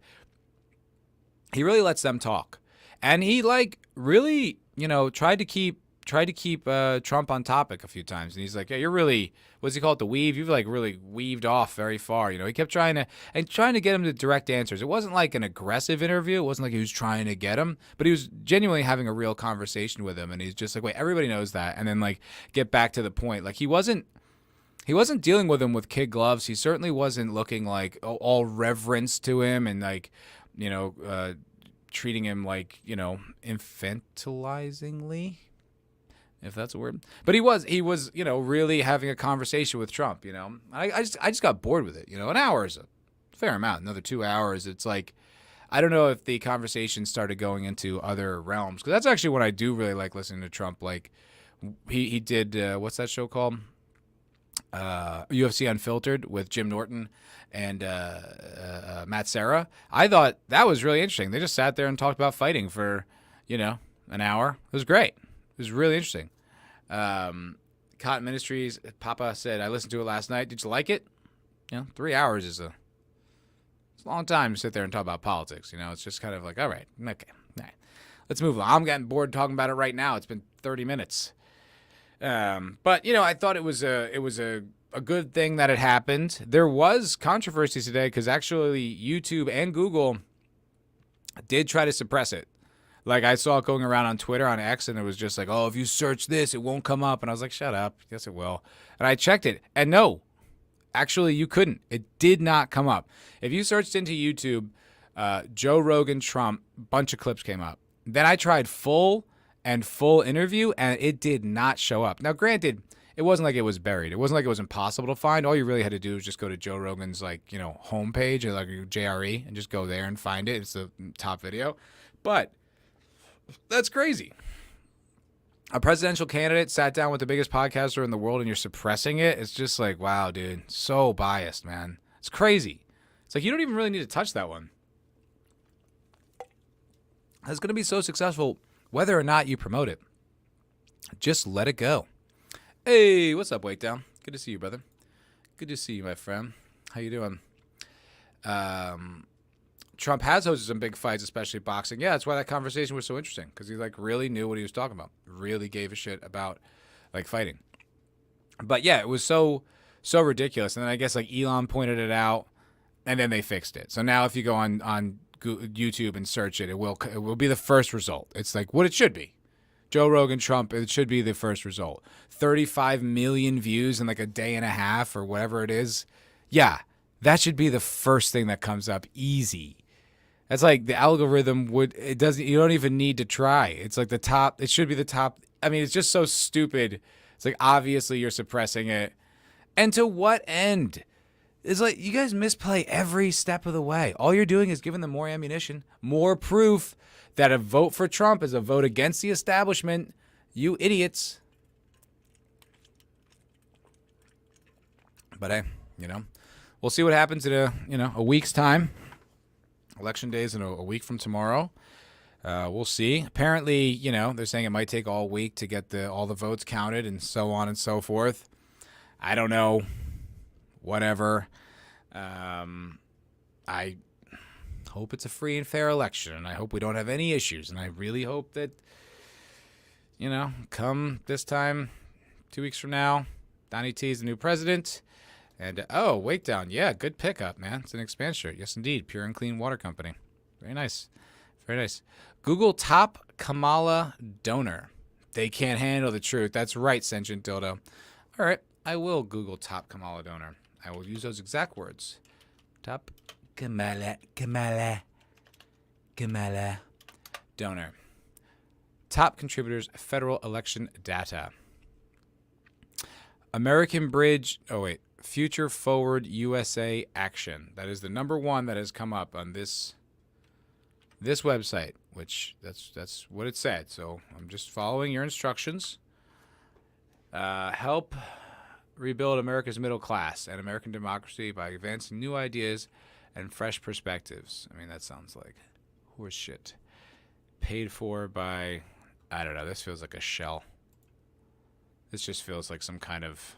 Speaker 2: he really lets them talk. And he like really, you know, tried to keep tried to keep Trump on topic a few times, and he's like, "Yeah, you're really, what's he call it, the weave? You've like really weaved off very far." You know, he kept trying to get him to direct answers. It wasn't like an aggressive interview. It wasn't like he was trying to get him, but he was genuinely having a real conversation with him, and he's just like, "Wait, everybody knows that," and then like get back to the point. Like he wasn't dealing with him with kid gloves. He certainly wasn't looking like all reverence to him and like, you know, treating him like, you know, infantilizingly, if that's a word. But he was, you know, really having a conversation with Trump, you know. I just got bored with it, you know. An hour is a fair amount. Another 2 hours, it's like, I don't know if the conversation started going into other realms, because that's actually what I do really like listening to Trump. Like he did, what's that show called? UFC Unfiltered with Jim Norton and Matt Serra. I thought that was really interesting. They just sat there and talked about fighting for, you know, an hour. It was great. It was really interesting. Cotton Ministries, Papa said, I listened to it last night. Did you like it? You know, 3 hours is a long time to sit there and talk about politics. You know, it's just kind of like, all right, okay, all right. Let's move on. I'm getting bored talking about it right now. It's been 30 minutes. But, you know, I thought it was a good thing that it happened. There was controversy today because actually YouTube and Google did try to suppress it. Like I saw it going around on Twitter, on X, and it was just like, oh, if you search this, it won't come up. And I was like, shut up. Yes, it will. And I checked it. And no, actually, you couldn't. It did not come up. If you searched into YouTube, Joe Rogan, Trump, bunch of clips came up. Then I tried full interview, and it did not show up. Now, granted, it wasn't like it was buried. It wasn't like it was impossible to find. All you really had to do was just go to Joe Rogan's, like, you know, homepage, or like JRE, and just go there and find it. It's the top video. But that's crazy. A presidential candidate sat down with the biggest podcaster in the world, and you're suppressing it. It's just like, wow, dude, so biased, man. It's crazy. It's like you don't even really need to touch that one. It's going to be so successful whether or not you promote it. Just let it go. Hey, what's up, Wake Down? Good to see you, brother. Good to see you, my friend. How you doing? Trump has hosted some big fights, especially boxing. Yeah, that's why that conversation was so interesting, because he like really knew what he was talking about. Really gave a shit about like fighting. But yeah, it was so ridiculous. And then I guess like Elon pointed it out, and then they fixed it. So now if you go on YouTube and search it, it will be the first result. It's like what it should be. Joe Rogan, Trump, it should be the first result. 35 million views in like a day and a half or whatever it is. Yeah, that should be the first thing that comes up. Easy. That's like the algorithm you don't even need to try. It's like the top, it should be the top. I mean, it's just so stupid. It's like obviously you're suppressing it. And to what end? It's like you guys misplay every step of the way. All you're doing is giving them more ammunition, more proof that a vote for Trump is a vote against the establishment. You idiots. But hey, you know, we'll see what happens in a week's time. Election day is in a week from tomorrow. We'll see. Apparently, you know, they're saying it might take all week to get all the votes counted and so on and so forth. I don't know. Whatever. I hope it's a free and fair election, and I hope we don't have any issues. And I really hope that, you know, come this time, 2 weeks from now, Donnie T is the new president. And, Wake Down. Yeah, good pickup, man. It's an Expand shirt. Yes, indeed. Pure and Clean Water Company. Very nice. Very nice. Google top Kamala donor. They can't handle the truth. That's right, Sentient Dildo. All right. I will Google top Kamala donor. I will use those exact words. Top Kamala donor. Top contributors, federal election data. American Bridge. Future Forward USA Action. That is the number one that has come up on this website, which that's what it said. So I'm just following your instructions. Help rebuild America's middle class and American democracy by advancing new ideas and fresh perspectives. I mean, that sounds like horse shit. Paid for by, I don't know, this feels like a shell. This just feels like some kind of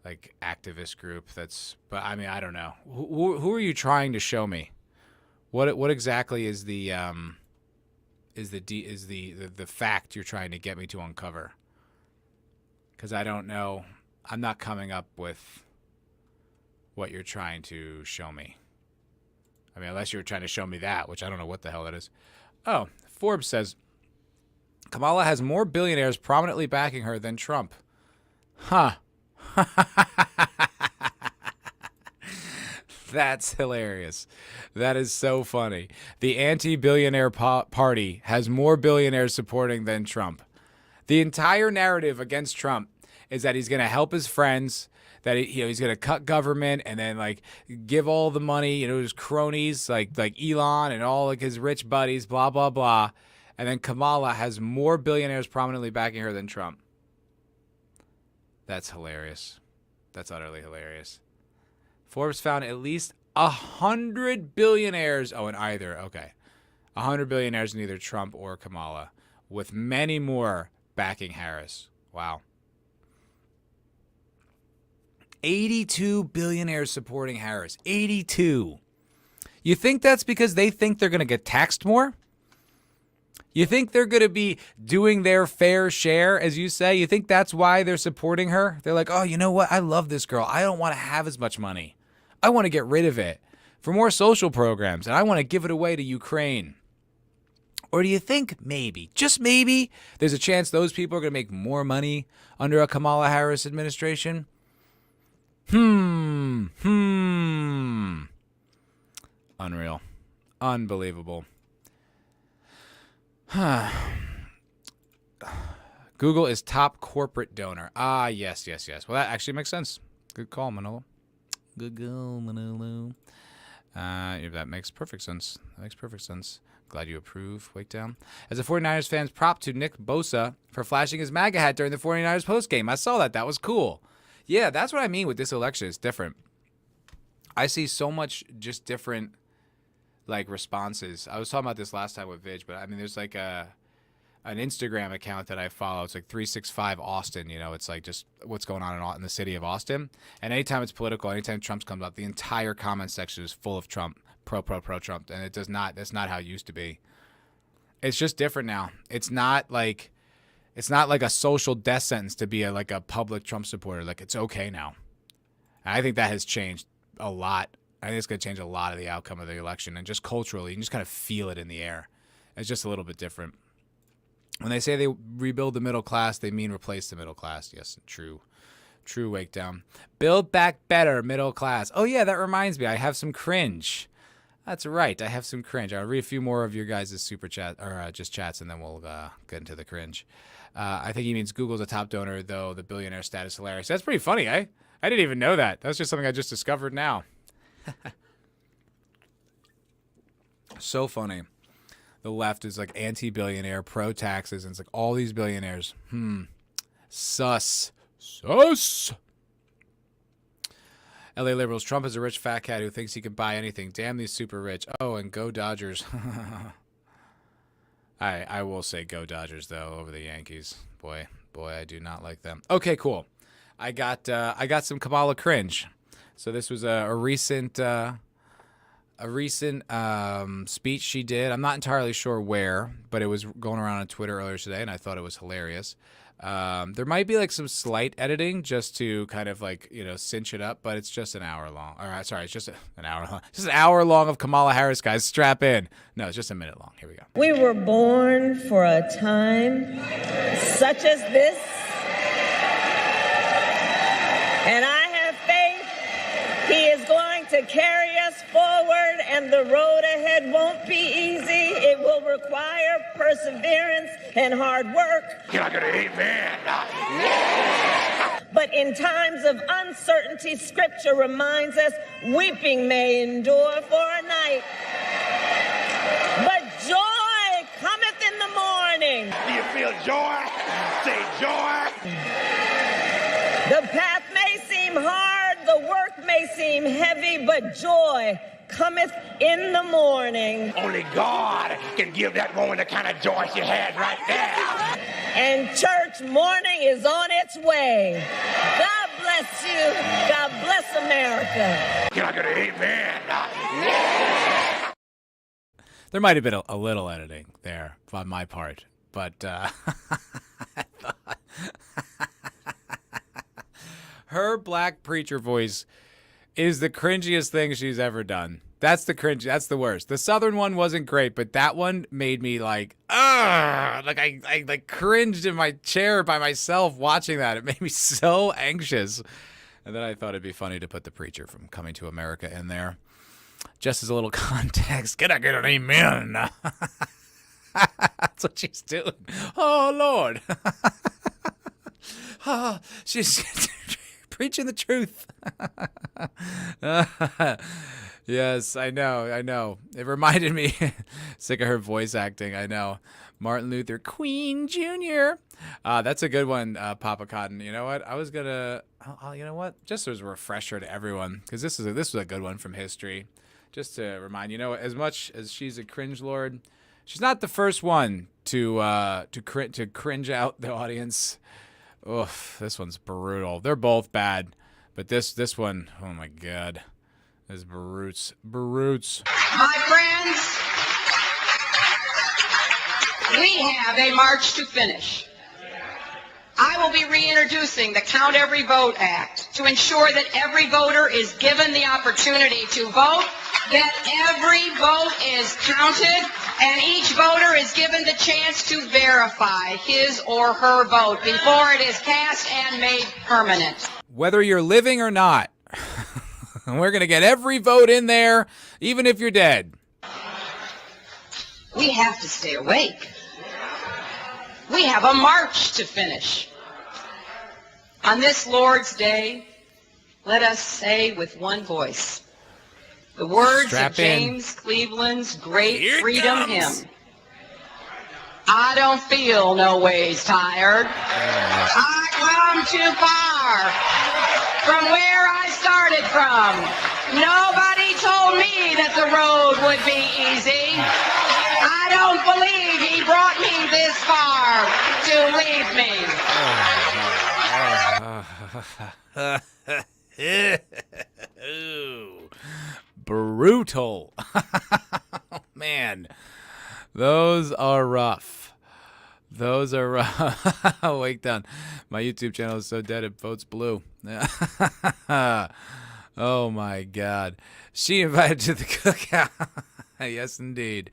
Speaker 2: like activist group but I mean, I don't know. Who are you trying to show me? What exactly is the is the fact you're trying to get me to uncover. Because I don't know. I'm not coming up with what you're trying to show me. I mean, unless you're trying to show me that, which I don't know what the hell that is. Oh, Forbes says, Kamala has more billionaires prominently backing her than Trump. Huh. That's hilarious. That is so funny. The anti-billionaire party has more billionaires supporting than Trump. The entire narrative against Trump is that he's going to help his friends, that he's going to cut government and then like give all the money, his cronies like Elon and all like his rich buddies, blah, blah, blah. And then Kamala has more billionaires prominently backing her than Trump. That's hilarious. That's utterly hilarious. Forbes found at least 100 billionaires. Oh, in either. Okay. 100 billionaires in either Trump or Kamala, with many more backing Harris. Wow. 82 billionaires supporting Harris. 82. You think that's because they think they're going to get taxed more? You think they're going to be doing their fair share, as you say? You think that's why they're supporting her? They're like, oh, you know what? I love this girl. I don't want to have as much money. I want to get rid of it for more social programs, and I want to give it away to Ukraine. Or do you think maybe, just maybe, there's a chance those people are going to make more money under a Kamala Harris administration? Unreal. Unbelievable. Google is top corporate donor. Ah, yes. Well, that actually makes sense. Good call, Manolo. Good call, Manolo. That makes perfect sense. Glad you approve. Wake down. As a 49ers fan's prop to Nick Bosa for flashing his MAGA hat during the 49ers postgame. I saw that. That was cool. Yeah, that's what I mean with this election. It's different. I see so much just different responses. I was talking about this last time with Vidge, but I mean, there's like an Instagram account that I follow. It's like 365 Austin. It's like just what's going on in the city of Austin. And anytime it's political, anytime Trump comes up, the entire comment section is full of Trump, pro Trump, and that's not how it used to be. It's just different now. It's not like a social death sentence to be a public Trump supporter. Like, it's okay now. And I think that has changed a lot. I think it's going to change a lot of the outcome of the election. And just culturally, you can just kind of feel it in the air. It's just a little bit different. When they say they rebuild the middle class, they mean replace the middle class. Yes, true wake down. Build back better, middle class. Oh, yeah, that reminds me. I have some cringe. That's right. I have some cringe. I'll read a few more of your guys' super chat or just chats, and then we'll get into the cringe. I think he means Google's a top donor, though the billionaire status is hilarious. That's pretty funny, eh? I didn't even know that. That's just something I just discovered now. So funny. The left is like anti-billionaire, pro-taxes, and it's like all these billionaires. Sus. LA liberals, Trump is a rich fat cat who thinks he can buy anything. Damn these super rich. Oh, and go Dodgers. I will say go Dodgers, though, over the Yankees. Boy, I do not like them. Okay, cool. I got some Kamala cringe. So this was a recent speech she did. I'm not entirely sure where, but it was going around on Twitter earlier today, and I thought it was hilarious. There might be some slight editing just to kind of cinch it up, but it's just an hour long. It's just an hour long. Just an hour long of Kamala Harris, guys. Strap in. No, it's just a minute long. Here we go.
Speaker 5: We were born for a time such as this, and I have faith He is going to carry us forward, and the road ahead won't be easy. It will require perseverance and hard work.
Speaker 6: Can I get an amen?
Speaker 5: But in times of uncertainty, Scripture reminds us, weeping may endure for a night, but joy cometh in the morning.
Speaker 6: Do you feel joy? Say joy.
Speaker 5: The path may seem hard, the work may seem heavy, but joy cometh in the morning.
Speaker 6: Only God can give that woman the kind of joy she had right there.
Speaker 5: And church, morning is on its way. God bless you. God bless America.
Speaker 6: Can I get an amen?
Speaker 2: There might have been a little editing there on my part, but her black preacher voice is the cringiest thing she's ever done. That's the cringe. That's the worst. The Southern one wasn't great, but that one made me like, like I like cringed in my chair by myself watching that. It made me so anxious. And then I thought it'd be funny to put the preacher from Coming to America in there. Just as a little context. Can I get an amen? That's what she's doing. Oh, Lord. She's preaching the truth. Yes, I know. It reminded me, sick of her voice acting, I know. Martin Luther Queen Jr. That's a good one, Papa Cotton. You know what? I was going to, you know what? Just as a refresher to everyone, because this was a good one from history. Just to remind, as much as she's a cringe lord, she's not the first one to cringe out the audience. Oof, this one's brutal. They're both bad, but this one, oh my God. This Baroots.
Speaker 7: My friends, we have a march to finish. I will be reintroducing the Count Every Vote Act to ensure that every voter is given the opportunity to vote, that every vote is counted, and each voter is given the chance to verify his or her vote before it is cast and made permanent.
Speaker 2: Whether you're living or not, we're going to get every vote in there, even if you're dead.
Speaker 7: We have to stay awake. We have a march to finish. On this Lord's Day, let us say with one voice the words of James Cleveland's great freedom hymn. I don't feel no ways tired. I come too far from where I started from. Nobody told me that the road would be easy. I don't believe he brought me this far
Speaker 2: to leave me. Brutal. Man, those are rough. Wake down. My YouTube channel is so dead it votes blue. Oh my God. She invited to the cookout. Yes, indeed.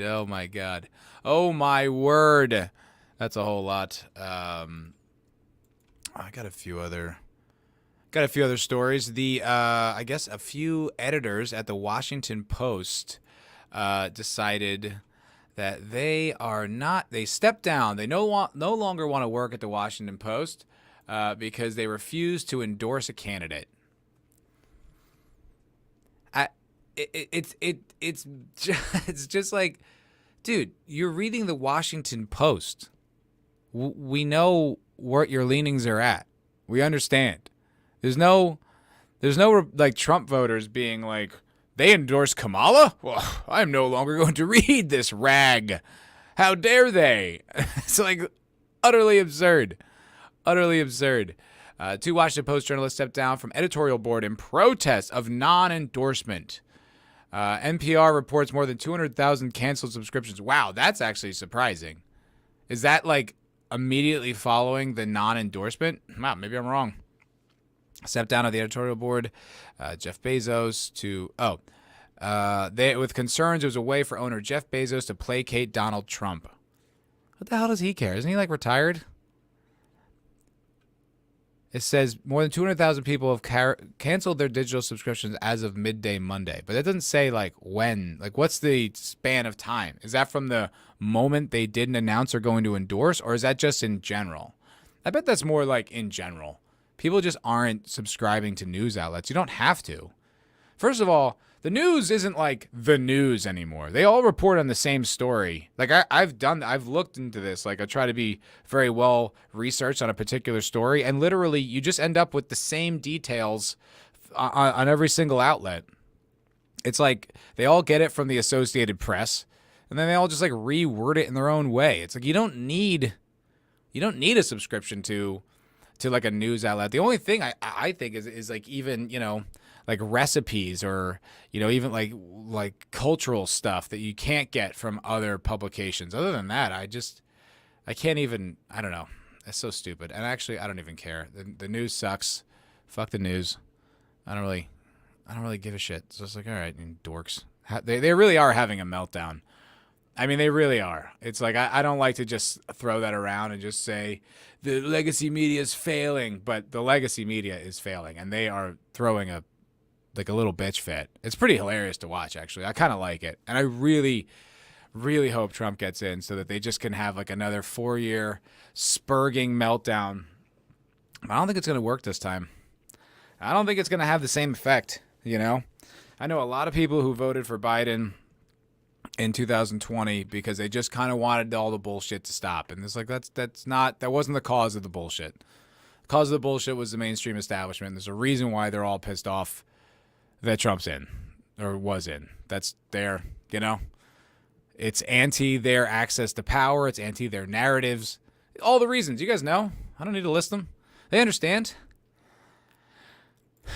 Speaker 2: Oh my God. Oh my word. That's a whole lot. I got a few other stories. I guess a few editors at the Washington Post decided that they stepped down. They no longer want to work at the Washington Post because they refuse to endorse a candidate. It's just like, dude, you're reading the Washington Post. We know what your leanings are at. We understand. There's no like Trump voters being like, they endorse Kamala? Well, I'm no longer going to read this rag. How dare they? It's like utterly absurd. Two Washington Post journalists stepped down from editorial board in protest of non-endorsement. NPR reports more than 200,000 canceled subscriptions. Wow, that's actually surprising. Is that like immediately following the non-endorsement? Wow, maybe I'm wrong. Stepped down at the editorial board. Jeff Bezos with concerns it was a way for owner Jeff Bezos to placate Donald Trump. What the hell does he care? Isn't he like retired? It says more than 200,000 people have canceled their digital subscriptions as of midday Monday. But that doesn't say like when. Like what's the span of time? Is that from the moment they didn't announce they're going to endorse, or is that just in general? I bet that's more like in general. People just aren't subscribing to news outlets. You don't have to. First of all, the news isn't like the news anymore. They all report on the same story. Like I've looked into this. Like I try to be very well researched on a particular story, and literally you just end up with the same details on every single outlet. It's like they all get it from the Associated Press, and then they all just like reword it in their own way. It's like you don't need a subscription to like a news outlet. The only thing I think is like even, like recipes or, you know, even like cultural stuff that you can't get from other publications. Other than that, I can't even, I don't know. It's so stupid. And actually, I don't even care. The news sucks. Fuck the news. I don't really give a shit. So it's like, all right, you dorks. They really are having a meltdown. I mean, they really are. It's like, I don't like to just throw that around and just say the legacy media is failing, but the legacy media is failing, and they are throwing a little bitch fit. It's pretty hilarious to watch, actually. I kind of like it, and I really, really hope Trump gets in so that they just can have like another 4-year spurging meltdown. I don't think it's going to work this time. I don't think it's going to have the same effect, you know? I know a lot of people who voted for Biden in 2020 because they just kind of wanted all the bullshit to stop. And it's like, that wasn't the cause of the bullshit. The cause of the bullshit was the mainstream establishment. There's a reason why they're all pissed off that Trump's in or was in. That's their, you know, it's anti their access to power. It's anti their narratives. All the reasons. You guys know. I don't need to list them. They understand.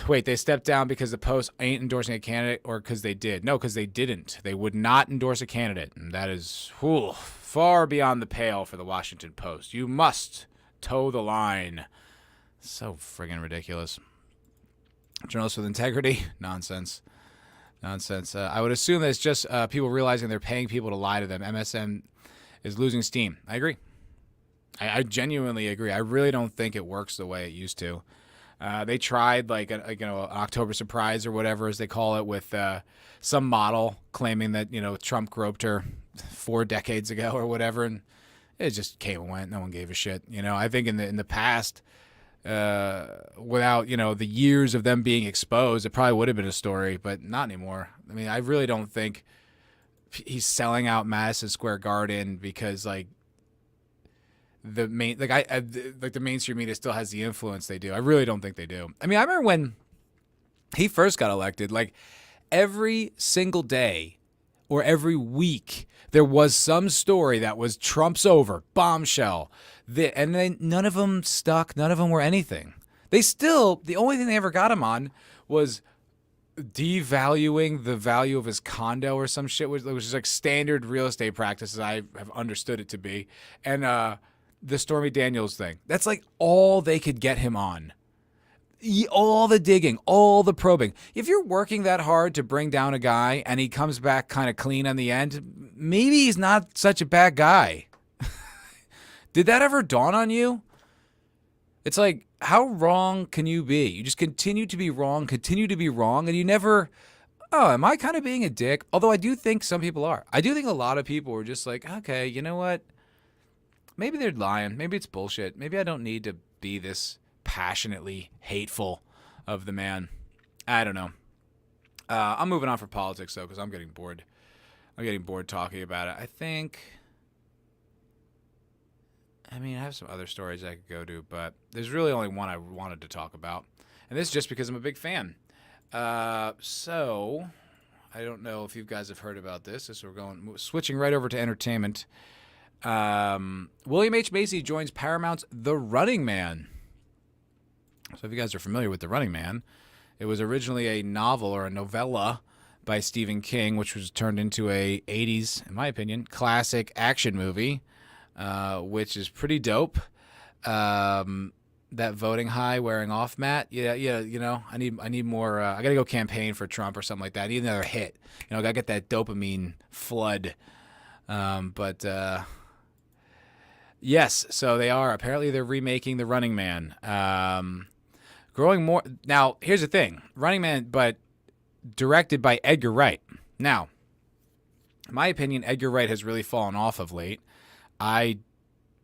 Speaker 2: Wait, they stepped down because the Post ain't endorsing a candidate or because they did? No, because they didn't. They would not endorse a candidate. And that is far beyond the pale for the Washington Post. You must toe the line. So friggin' ridiculous. Journalists with integrity? Nonsense. I would assume that it's just people realizing they're paying people to lie to them. MSM is losing steam. I agree. I genuinely agree. I really don't think it works the way it used to. They tried like an October surprise or whatever as they call it with some model claiming that, you know, Trump groped her 4 decades ago or whatever, and it just came and went. No one gave a shit. You know, I think in the past, without, you know, the years of them being exposed, it probably would have been a story, but not anymore. I mean, I really don't think he's selling out Madison Square Garden because like the mainstream media still has the influence they do. I really don't think they do. I mean, I remember when he first got elected, like every single day or every week there was some story that was Trump's over, bombshell. And then none of them stuck. None of them were anything. The only thing they ever got him on was devaluing the value of his condo or some shit, which is like standard real estate practices I have understood it to be. And the Stormy Daniels thing. That's like all they could get him on. All the digging, all the probing. If you're working that hard to bring down a guy and he comes back kind of clean on the end, maybe he's not such a bad guy. Did that ever dawn on you? It's like, how wrong can you be? You just continue to be wrong, and you never, am I kind of being a dick? Although I do think some people are. I do think a lot of people are just like, okay, you know what? Maybe they're lying. Maybe it's bullshit. Maybe I don't need to be this passionately hateful of the man. I don't know. I'm moving on for politics, though, because I'm getting bored. I'm getting bored talking about it. I have some other stories I could go to, but there's really only one I wanted to talk about. And this is just because I'm a big fan. So, I don't know if you guys have heard about this. We're switching right over to entertainment. William H. Macy joins Paramount's The Running Man. So if you guys are familiar with The Running Man, it was originally a novel or a novella by Stephen King, which was turned into a 80s, in my opinion, classic action movie, which is pretty dope. That voting high wearing off, Matt. Yeah. You know, I need more. I gotta go campaign for Trump or something like that. I need another hit. You know, I gotta get that dopamine flood. Yes, so they're remaking The Running Man. Growing more. Now, here's the thing. Running Man, but directed by Edgar Wright. Now, in my opinion, Edgar Wright has really fallen off of late. I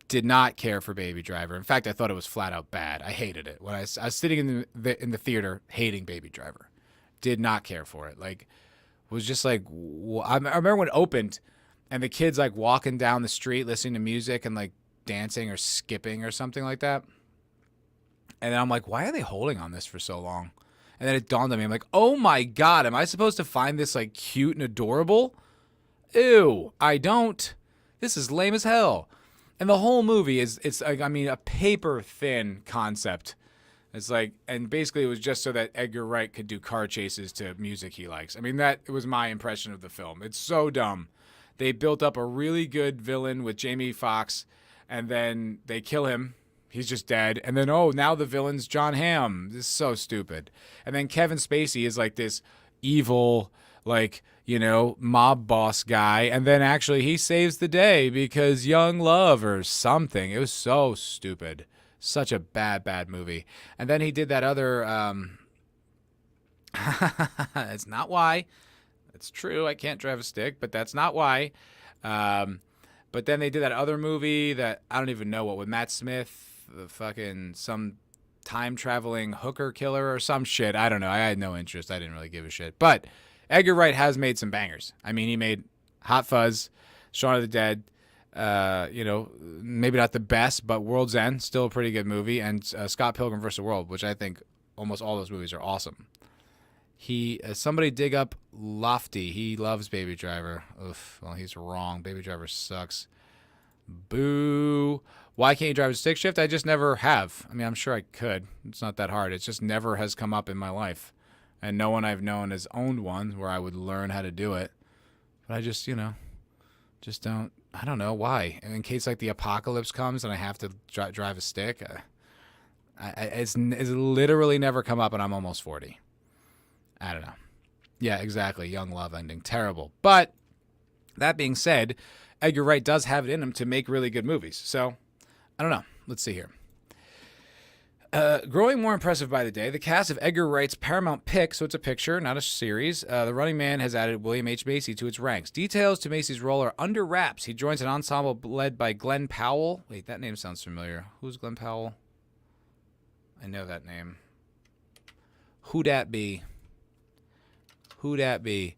Speaker 2: did not care for Baby Driver. In fact, I thought it was flat out bad. I hated it. When I was sitting in the theater hating Baby Driver. Did not care for it. Like, was just like, I remember when it opened and the kids like walking down the street listening to music and like dancing or skipping or something like that. And then I'm like, why are they holding on this for so long? And then it dawned on me. I'm like, oh my God, am I supposed to find this like cute and adorable? Ew, I don't. This is lame as hell. And the whole movie it's a paper thin concept It's like, and basically it was just so that Edgar Wright could do car chases to music he likes. I mean, that was my impression of the film. It's so dumb. They built up a really good villain with Jamie Foxx, and then they kill him. He's just dead. And then, oh, now the villain's John Hamm. This is so stupid. And then Kevin Spacey is like this evil, like, you know, mob boss guy. And then actually he saves the day because young love or something. It was so stupid. Such a bad, bad movie. And then he did that other, it's not why. It's true. I can't drive a stick, but that's not why. But then they did that other movie that I don't even know what, with Matt Smith, the fucking some time traveling hooker killer or some shit. I don't know. I had no interest. I didn't really give a shit. But Edgar Wright has made some bangers. I mean, he made Hot Fuzz, Shaun of the Dead. You know, maybe not the best, but World's End, still a pretty good movie, and Scott Pilgrim vs. the World, which I think almost all those movies are awesome. Somebody dig up Lofty. He loves Baby Driver. Oof, well, he's wrong. Baby Driver sucks. Boo. Why can't you drive a stick shift? I just never have. I mean, I'm sure I could. It's not that hard. It just never has come up in my life. And no one I've known has owned one where I would learn how to do it. But I just, you know, just don't. I don't know why. In case like the apocalypse comes and I have to drive a stick, it's literally never come up, and I'm almost 40. I don't know. Yeah, exactly. Young love ending. Terrible. But that being said, Edgar Wright does have it in him to make really good movies. So I don't know. Let's see here. Growing more impressive by the day, the cast of Edgar Wright's Paramount pick, so it's a picture, not a series, The Running Man has added William H. Macy to its ranks. Details to Macy's role are under wraps. He joins an ensemble led by Glenn Powell. Wait, that name sounds familiar. Who's Glenn Powell? I know that name. Who dat be? Who dat be?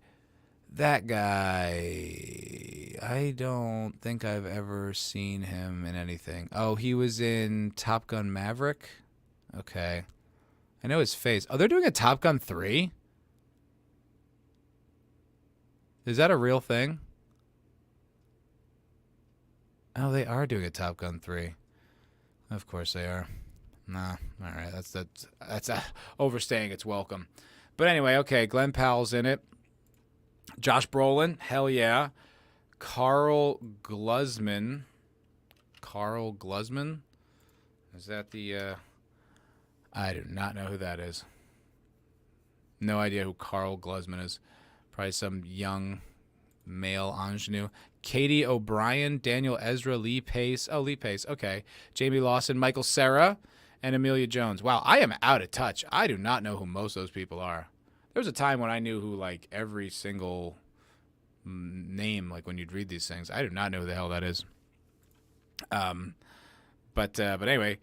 Speaker 2: That guy. I don't think I've ever seen him in anything. Oh, he was in Top Gun Maverick? Okay. I know his face. Oh, they're doing a Top Gun 3? Is that a real thing? Oh, they are doing a Top Gun 3. Of course they are. Nah, all right. That's overstaying its welcome. But anyway, okay, Glenn Powell's in it. Josh Brolin, hell yeah. Carl Glusman. Carl Glusman? Is that the... I do not know who that is. No idea who Carl Glusman is. Probably some young male ingenue. Katie O'Brien, Daniel Ezra, Lee Pace. Oh, Lee Pace. Okay. Jamie Lawson, Michael Cera, and Amelia Jones. Wow, I am out of touch. I do not know who most of those people are. There was a time when I knew who, like, every single name, like, when you'd read these things. I do not know who the hell that is. But anyway...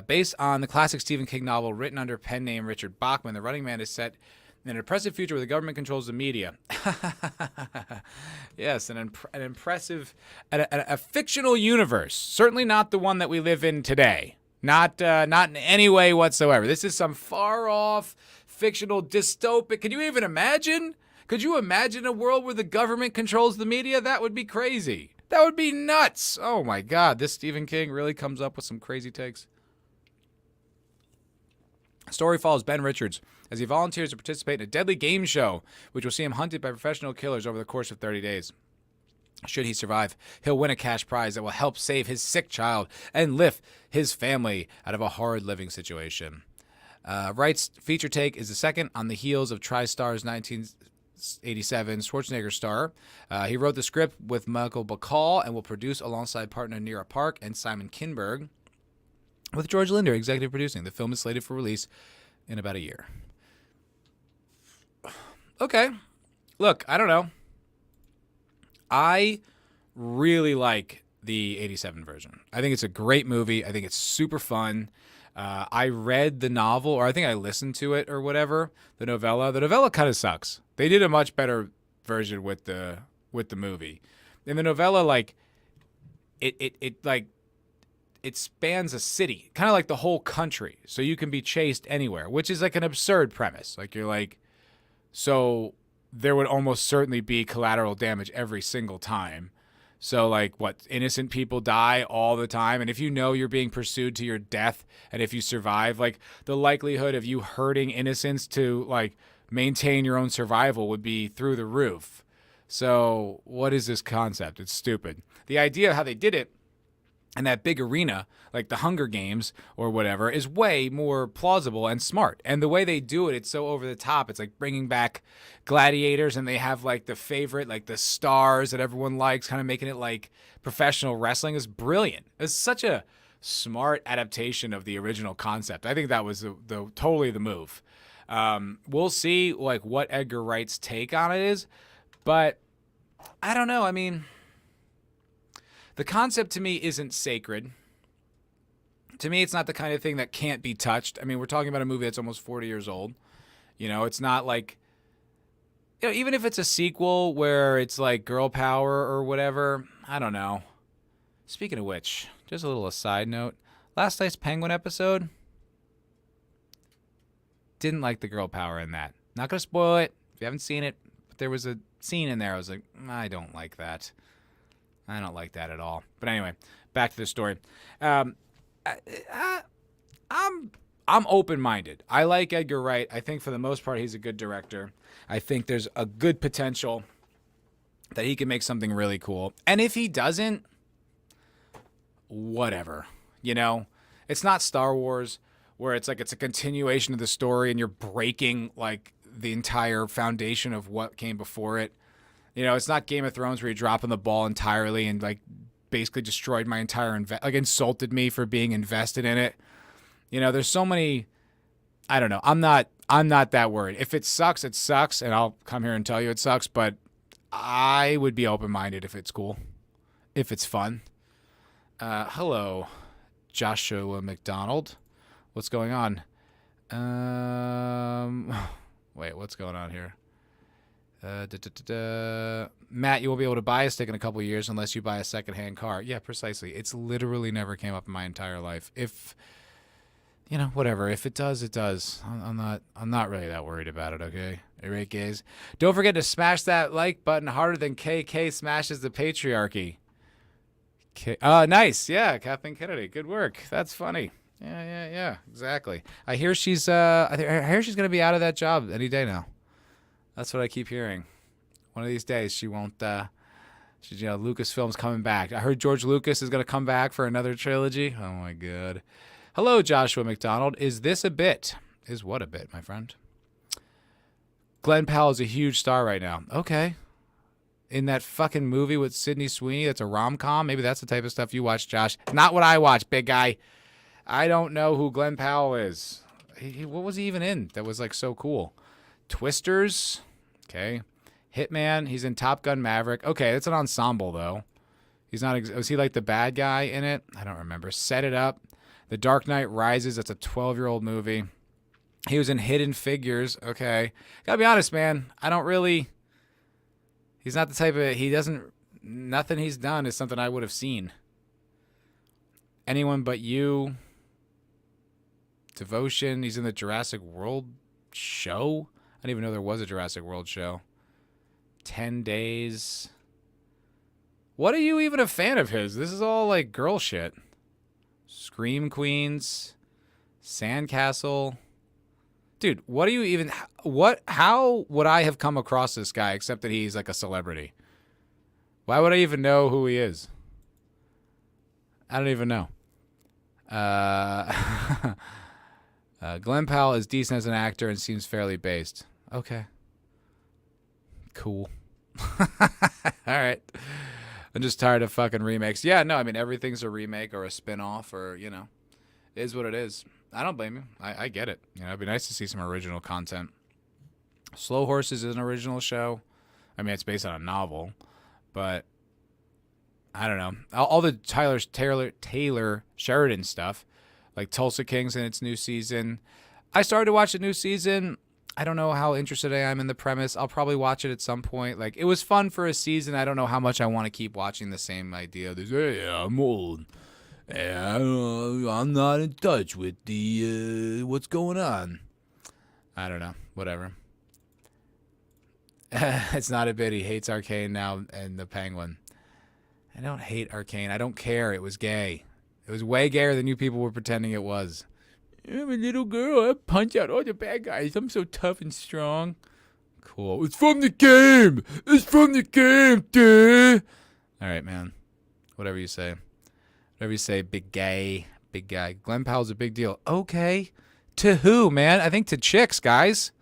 Speaker 2: based on the classic Stephen King novel written under pen name Richard Bachman, The Running Man is set in an oppressive future where the government controls the media. Yes, an impressive, a fictional universe. Certainly not the one that we live in today. Not in any way whatsoever. This is some far-off, fictional, dystopic. Can you even imagine? Could you imagine a world where the government controls the media? That would be crazy. That would be nuts. Oh, my God. This Stephen King really comes up with some crazy takes. The story follows Ben Richards as he volunteers to participate in a deadly game show, which will see him hunted by professional killers over the course of 30 days. Should he survive, he'll win a cash prize that will help save his sick child and lift his family out of a hard living situation. Wright's feature take is the second on the heels of TriStar's 1987 Schwarzenegger star. He wrote the script with Michael Bacall and will produce alongside partner Nira Park and Simon Kinberg, with George Linder executive producing. The film is slated for release in about a year. Okay. Look, I don't know. I really like the 87 version. I think it's a great movie. I think it's super fun. I read the novel, or I think I listened to it or whatever, the novella. The novella kind of sucks. They did a much better version with the movie. In the novella, like it spans a city, kind of like the whole country, so you can be chased anywhere, which is like an absurd premise. Like you're like, so there would almost certainly be collateral damage every single time. So, like, what, innocent people die all the time? And if you know you're being pursued to your death, and if you survive, like, the likelihood of you hurting innocents to, like, maintain your own survival would be through the roof. So, what is this concept? It's stupid. The idea of how they did it in that big arena, like the Hunger Games or whatever, is way more plausible and smart. And the way they do it, it's so over the top. It's like bringing back gladiators, and they have like the favorite, like the stars that everyone likes, kind of making it like professional wrestling. Is brilliant. It's such a smart adaptation of the original concept. I think that was the totally the move. We'll see like what Edgar Wright's take on it is, but I don't know. I mean, the concept to me isn't sacred. To me, it's not the kind of thing that can't be touched. I mean, we're talking about a movie that's almost 40 years old. You know, it's not like, you know, even if it's a sequel where it's like girl power or whatever, I don't know. Speaking of which, just a little aside note. Last night's Penguin episode, didn't like the girl power in that. Not going to spoil it if you haven't seen it, but there was a scene in there I was like, I don't like that. I don't like that at all. But anyway, back to the story. I'm open-minded. I like Edgar Wright. I think for the most part he's a good director. I think there's a good potential that he can make something really cool. And if he doesn't, whatever. You know, it's not Star Wars where it's like it's a continuation of the story and you're breaking like the entire foundation of what came before it. You know, it's not Game of Thrones where you're dropping the ball entirely and like basically destroyed my entire like insulted me for being invested in it. You know, there's so many. I don't know. I'm not that worried. If it sucks, it sucks, and I'll come here and tell you it sucks. But I would be open-minded if it's cool, if it's fun. Hello, Joshua McDonald. What's going on? Wait, what's going on here? Matt, you won't be able to buy a stick in a couple of years unless you buy a secondhand car. Yeah, precisely. It's literally never came up in my entire life. If, you know, whatever. If it does, it does. I'm not really that worried about it, okay? All right, guys. Don't forget to smash that like button harder than KK smashes the patriarchy. Nice. Yeah, Kathleen Kennedy. Good work. That's funny. Yeah, exactly. I hear she's going to be out of that job any day now. That's what I keep hearing. One of these days, she won't. Lucasfilm's coming back. I heard George Lucas is going to come back for another trilogy. Oh my God. Hello, Joshua McDonald. Is this a bit? Is what a bit, my friend? Glenn Powell is a huge star right now. Okay. In that fucking movie with Sydney Sweeney, that's a rom-com. Maybe that's the type of stuff you watch, Josh. Not what I watch, big guy. I don't know who Glenn Powell is. What was he even in that was like so cool? Twisters, okay. Hitman, he's in Top Gun Maverick. Okay, it's an ensemble though. He's not. Was he like the bad guy in it? I don't remember. Set It Up, The Dark Knight Rises. That's a 12-year-old movie. He was in Hidden Figures. Okay, gotta be honest, man. I don't really. He's not the type of. He doesn't. Nothing he's done is something I would have seen. Anyone But You. Devotion. He's in the Jurassic World show. I didn't even know there was a Jurassic World show. 10 Days. What are you even a fan of his? This is all like girl shit. Scream Queens. Sandcastle. Dude, what do you even... How would I have come across this guy except that he's like a celebrity? Why would I even know who he is? I don't even know. Glenn Powell is decent as an actor and seems fairly based. Okay. Cool. All right. I'm just tired of fucking remakes. Yeah, no, I mean, everything's a remake or a spin-off or, you know, it is what it is. I don't blame you. I get it. You know, it'd be nice to see some original content. Slow Horses is an original show. I mean, it's based on a novel, but I don't know. All the Taylor Sheridan stuff, like Tulsa King's in its new season. I started to watch the new season. I don't know how interested I am in the premise. I'll probably watch it at some point. Like, it was fun for a season. I don't know how much I want to keep watching the same idea. Hey, I'm old. I'm not in touch with the what's going on. I don't know. Whatever. It's not a bit. He hates Arcane now and the Penguin. I don't hate Arcane. I don't care. It was gay. It was way gayer than you people were pretending it was. I'm a little girl. I punch out all the bad guys. I'm so tough and strong. Cool. It's from the game. It's from the game, dude. All right, man. Whatever you say. Whatever you say, big gay. Big guy. Glen Powell's a big deal. Okay. To who, man? I think to chicks, guys.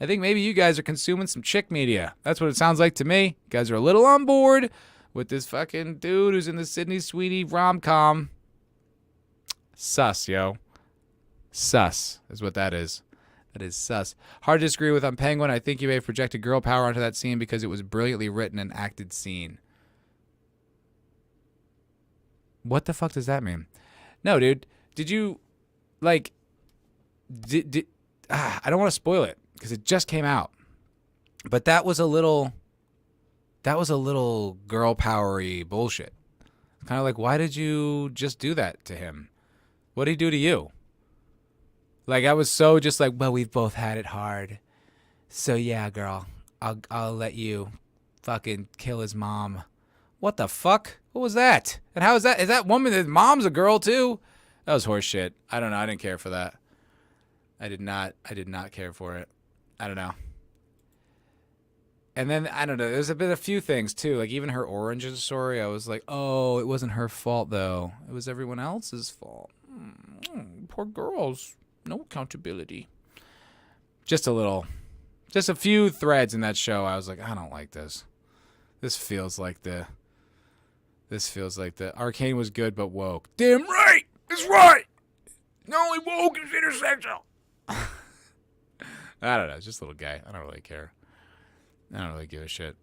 Speaker 2: I think maybe you guys are consuming some chick media. That's what it sounds like to me. You guys are a little on board with this fucking dude who's in the Sydney Sweeney rom-com. Sus, yo. Sus is what that is. That is sus. Hard to disagree with on Penguin. I think you may have projected girl power onto that scene because it was brilliantly written and acted scene. What the fuck does that mean? No, dude. Did you, like, I don't want to spoil it because it just came out. But that was a little girl power-y bullshit. Kind of like, why did you just do that to him? What did he do to you? Like, I was so just like, well, we've both had it hard. So, yeah, girl, I'll let you fucking kill his mom. What the fuck? What was that? And how is that? Is that woman, his mom's a girl, too? That was horse shit. I don't know. I didn't care for that. I did not care for it. I don't know. And then, I don't know, there's a few things, too. Like, even her origin story, I was like, oh, it wasn't her fault, though. It was everyone else's fault. Poor girls. No accountability. Just a few threads in that show. I was like, I don't like this. This feels like the Arcane was good but woke. Damn right! It's right! Not only woke is intersexual. I don't know. It's just a little gay. I don't really care. I don't really give a shit.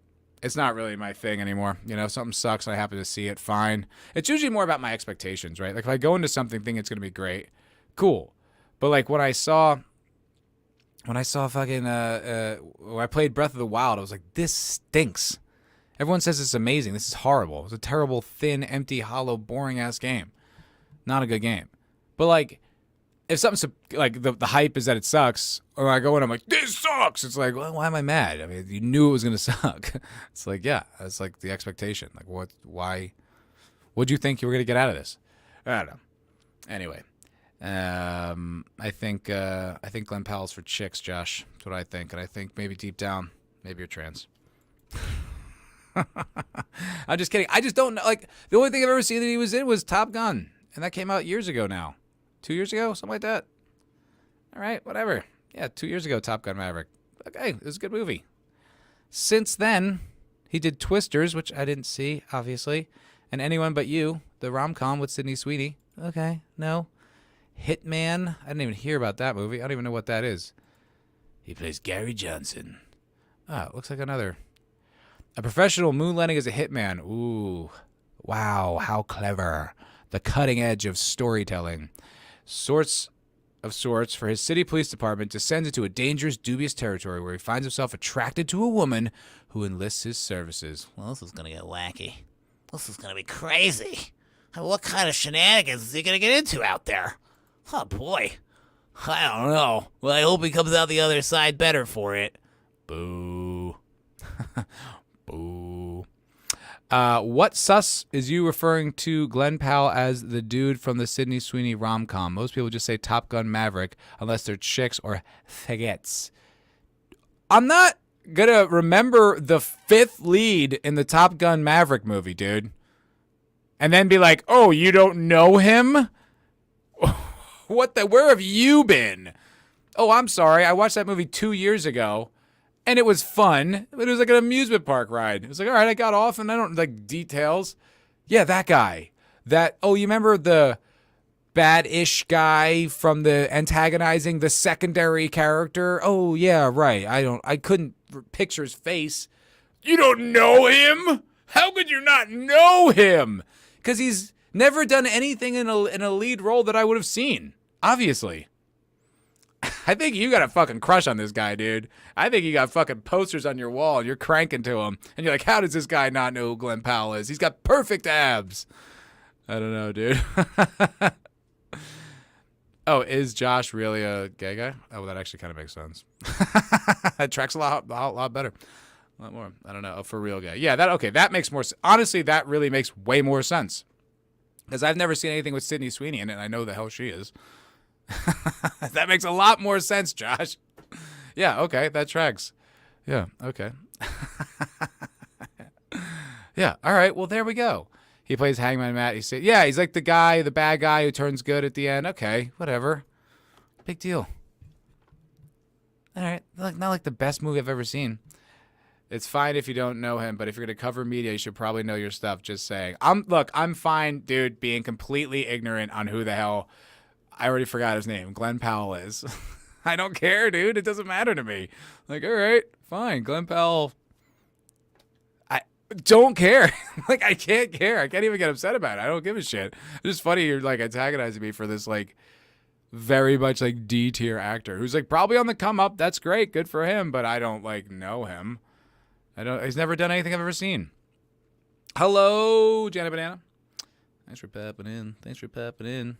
Speaker 2: It's not really my thing anymore. You know, if something sucks and I happen to see it, fine. It's usually more about my expectations, right? Like, if I go into something thinking it's going to be great, cool. But, like, when I fucking, when I played Breath of the Wild, I was like, this stinks. Everyone says it's amazing. This is horrible. It's a terrible, thin, empty, hollow, boring-ass game. Not a good game. But, like, if something's, like, the hype is that it sucks, or I go in, I'm like, this sucks! It's like, well, why am I mad? I mean, you knew it was going to suck. It's like, yeah, that's, like, the expectation. Like, what'd you think you were going to get out of this? I don't know. Anyway. I think Glen Powell's for chicks, Josh. That's what I think. And I think maybe deep down, maybe you're trans. I'm just kidding. I just don't know. Like, the only thing I've ever seen that he was in was Top Gun. And that came out years ago now. 2 years ago? Something like that. All right, whatever. Yeah, 2 years ago, Top Gun Maverick. Okay, it was a good movie. Since then, he did Twisters, which I didn't see, obviously. And Anyone But You, the rom-com with Sydney Sweeney. Okay, no. Hitman. I didn't even hear about that movie. I don't even know what that is. He plays Gary Johnson. Oh, it looks like another. A professional moonlighting as a hitman. Ooh. Wow, how clever. The cutting edge of storytelling. Sorts for his city police department descends into a dangerous, dubious territory where he finds himself attracted to a woman who enlists his services.
Speaker 8: Well, this is going to get wacky. This is going to be crazy. What kind of shenanigans is he going to get into out there? Oh, boy. I don't know. Well, I hope he comes out the other side better for it.
Speaker 2: Boo. Boo. What sus is you referring to Glen Powell as the dude from the Sydney Sweeney rom-com? Most people just say Top Gun Maverick unless they're chicks or faggots. I'm not going to remember the fifth lead in the Top Gun Maverick movie, dude. And then be like, oh, you don't know him? Where have you been? Oh, I'm sorry. I watched that movie 2 years ago, and it was fun. It was like an amusement park ride. It was like, all right, I got off, and I don't like details. Yeah, that guy. You remember the bad-ish guy from the antagonizing the secondary character? Oh, yeah, right. I couldn't picture his face. You don't know him? How could you not know him? Because he's never done anything in a lead role that I would have seen. Obviously. I think you got a fucking crush on this guy, dude. I think you got fucking posters on your wall and you're cranking to him. And you're like, how does this guy not know who Glen Powell is? He's got perfect abs. I don't know, dude. Oh, is Josh really a gay guy? Oh, well, that actually kind of makes sense. That tracks a lot better. A lot more. I don't know. A for real guy. Yeah, that makes more sense. Honestly, that really makes way more sense. Because I've never seen anything with Sydney Sweeney in it, and I know the hell she is. That makes a lot more sense, Josh. Yeah, okay, that tracks. Yeah, okay. Yeah, all right, well, there we go. He plays Hangman Matt. He's like the bad guy who turns good at the end. Okay, whatever. Big deal. All right, not like the best movie I've ever seen. It's fine if you don't know him, but if you're going to cover media, you should probably know your stuff. Just saying. I'm fine, dude, being completely ignorant on who the hell, I already forgot his name, Glenn Powell is. I don't care, dude. It doesn't matter to me. Like, all right, fine. Glenn Powell. I don't care. Like, I can't care. I can't even get upset about it. I don't give a shit. It's just funny you're, like, antagonizing me for this, like, very much, like, D-tier actor who's, like, probably on the come up. That's great. Good for him, but I don't, like, know him. He's never done anything I've ever seen. Hello, Janet Banana. Thanks for popping in.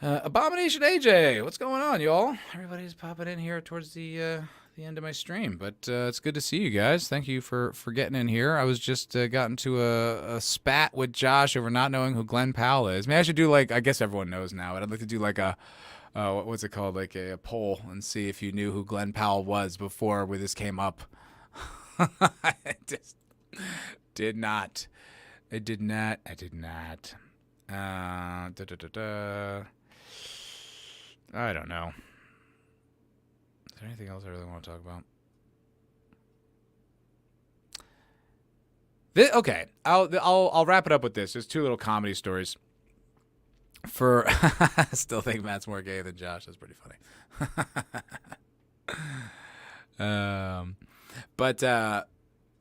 Speaker 2: Abomination AJ, what's going on, y'all? Everybody's popping in here towards the end of my stream, but it's good to see you guys. Thank you for getting in here. I was just gotten to a spat with Josh over not knowing who Glenn Powell is. Maybe I should do, I guess everyone knows now, but I'd like to do like a what's it called, like a poll and see if you knew who Glenn Powell was before this came up. I just did not. I did not. I don't know. Is there anything else I really want to talk about? Okay, I'll wrap it up with this. There's two little comedy stories. I still think Matt's more gay than Josh. That's pretty funny. But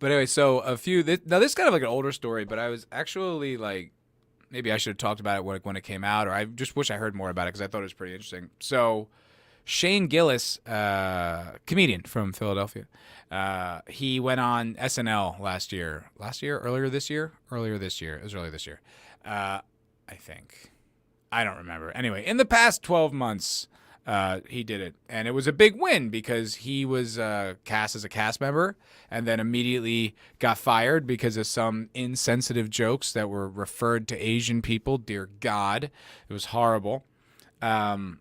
Speaker 2: anyway, so now this is kind of like an older story, but I was actually like, maybe I should have talked about it when it came out, or I just wish I heard more about it because I thought it was pretty interesting. So Shane Gillis, comedian from Philadelphia, he went on SNL earlier this year. It was earlier this year. I think. I don't remember. Anyway, in the past 12 months, he did it. And it was a big win because he was cast as a cast member and then immediately got fired because of some insensitive jokes that were referred to Asian people. Dear God. It was horrible. And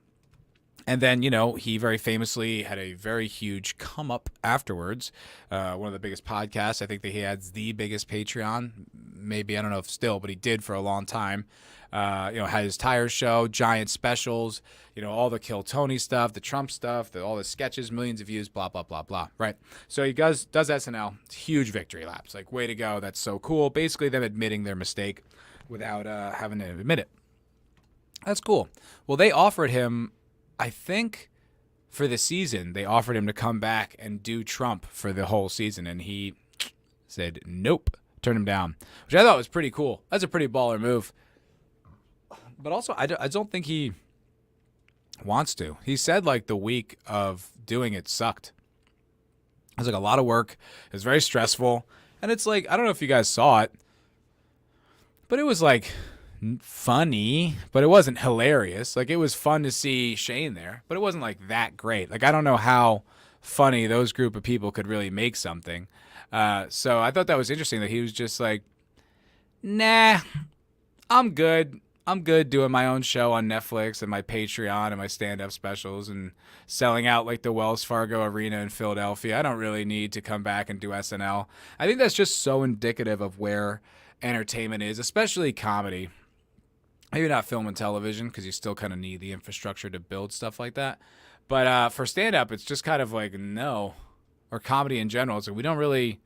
Speaker 2: then, he very famously had a very huge come up afterwards. One of the biggest podcasts. I think that he has the biggest Patreon. Maybe, I don't know if still, but he did for a long time. Had his tire show, giant specials, all the Kill Tony stuff, the Trump stuff, all the sketches, millions of views, blah, blah, blah, blah, right? So he does SNL. It's huge victory laps. Like, way to go. That's so cool. Basically them admitting their mistake without having to admit it. That's cool. Well, they offered him, I think for the season, they offered him to come back and do Trump for the whole season. And he said, nope, turned him down, which I thought was pretty cool. That's a pretty baller move. But also, I don't think he wants to. He said, like, the week of doing it sucked. It was, like, a lot of work. It was very stressful. And it's, like, I don't know if you guys saw it, but it was, like, funny, but it wasn't hilarious. Like, it was fun to see Shane there, but it wasn't, like, that great. Like, I don't know how funny those group of people could really make something. So I thought that was interesting that he was just like, nah, I'm good. I'm good doing my own show on Netflix and my Patreon and my stand-up specials and selling out like the Wells Fargo Arena in Philadelphia. I don't really need to come back and do SNL. I think that's just so indicative of where entertainment is, especially comedy. Maybe not film and television because you still kind of need the infrastructure to build stuff like that. But for stand-up, it's just kind of like, no. Or comedy in general. It's like we don't really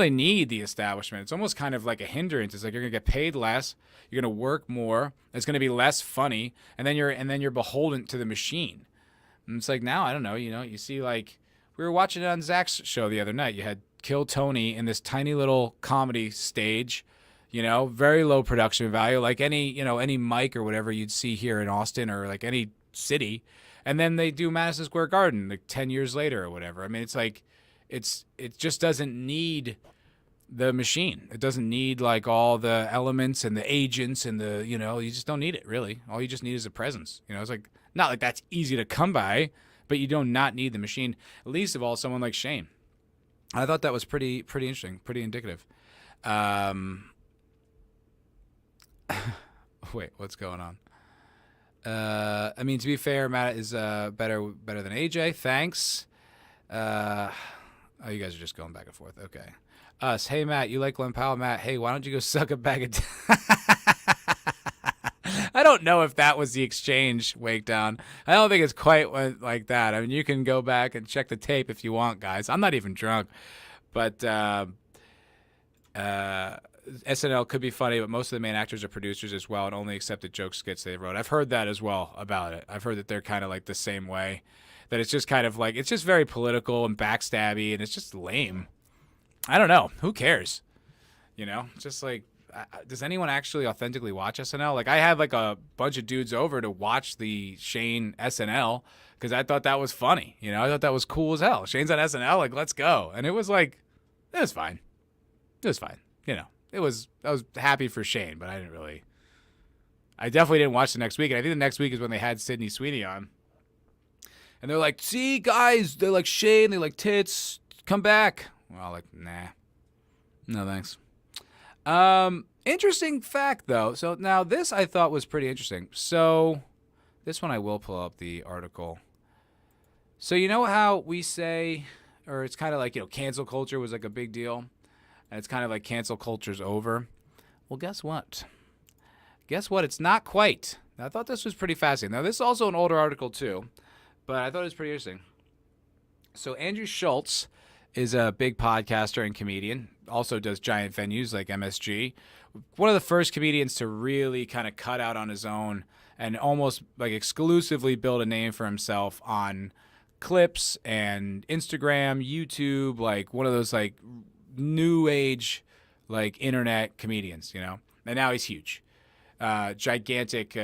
Speaker 2: need the establishment. It's almost kind of like a hindrance. It's like you're gonna get paid less, you're gonna work more, it's gonna be less funny, and then you're beholden to the machine. And it's like now, I don't know, you see, like, we were watching it on Zach's show the other night. You had Kill Tony in this tiny little comedy stage, very low production value, like any mic or whatever you'd see here in Austin or like any city. And then they do Madison Square Garden like 10 years later or whatever. I mean, it's like, it just doesn't need the machine. It doesn't need like all the elements and the agents and the, you just don't need it really. All you just need is a presence. It's like, not like that's easy to come by, but you do not need the machine. Least of all, someone like Shane. I thought that was pretty interesting, pretty indicative. Wait, what's going on? I mean, to be fair, Matt is better than AJ. Thanks. Oh, you guys are just going back and forth. Okay. Us. Hey, Matt, you like Glenn Powell? Matt, hey, why don't you go suck a bag of... I don't know if that was the exchange, Wake Down. I don't think it's quite like that. I mean, you can go back and check the tape if you want, guys. I'm not even drunk. But SNL could be funny, but most of the main actors are producers as well and only accept the joke skits they wrote. I've heard that as well about it. I've heard that they're kind of like the same way. That it's just kind of like, it's just very political and backstabby, and it's just lame. I don't know. Who cares? You know? Just like, does anyone actually authentically watch SNL? Like, I had like a bunch of dudes over to watch the Shane SNL because I thought that was funny. You know, I thought that was cool as hell. Shane's on SNL, like, let's go. And it was like, it was fine. It was fine. You know, I was happy for Shane, but I definitely didn't watch the next week. And I think the next week is when they had Sydney Sweeney on. And they're like, see, guys, they like Shane, they like tits, come back. Well, like, nah. No, thanks. Interesting fact, though. So now this I thought was pretty interesting. So this one I will pull up the article. So you know how we say, or it's kind of like, you know, cancel culture was like a big deal. And it's kind of like cancel culture's over. Well, guess what? Guess what? It's not quite. Now, I thought this was pretty fascinating. Now, this is also an older article, too. But I thought it was pretty interesting. So Andrew Schultz is a big podcaster and comedian. Also does giant venues like MSG. One of the first comedians to really kind of cut out on his own and almost like exclusively build a name for himself on clips and Instagram, YouTube, like one of those like new age like internet comedians, you know. And now he's huge. Gigantic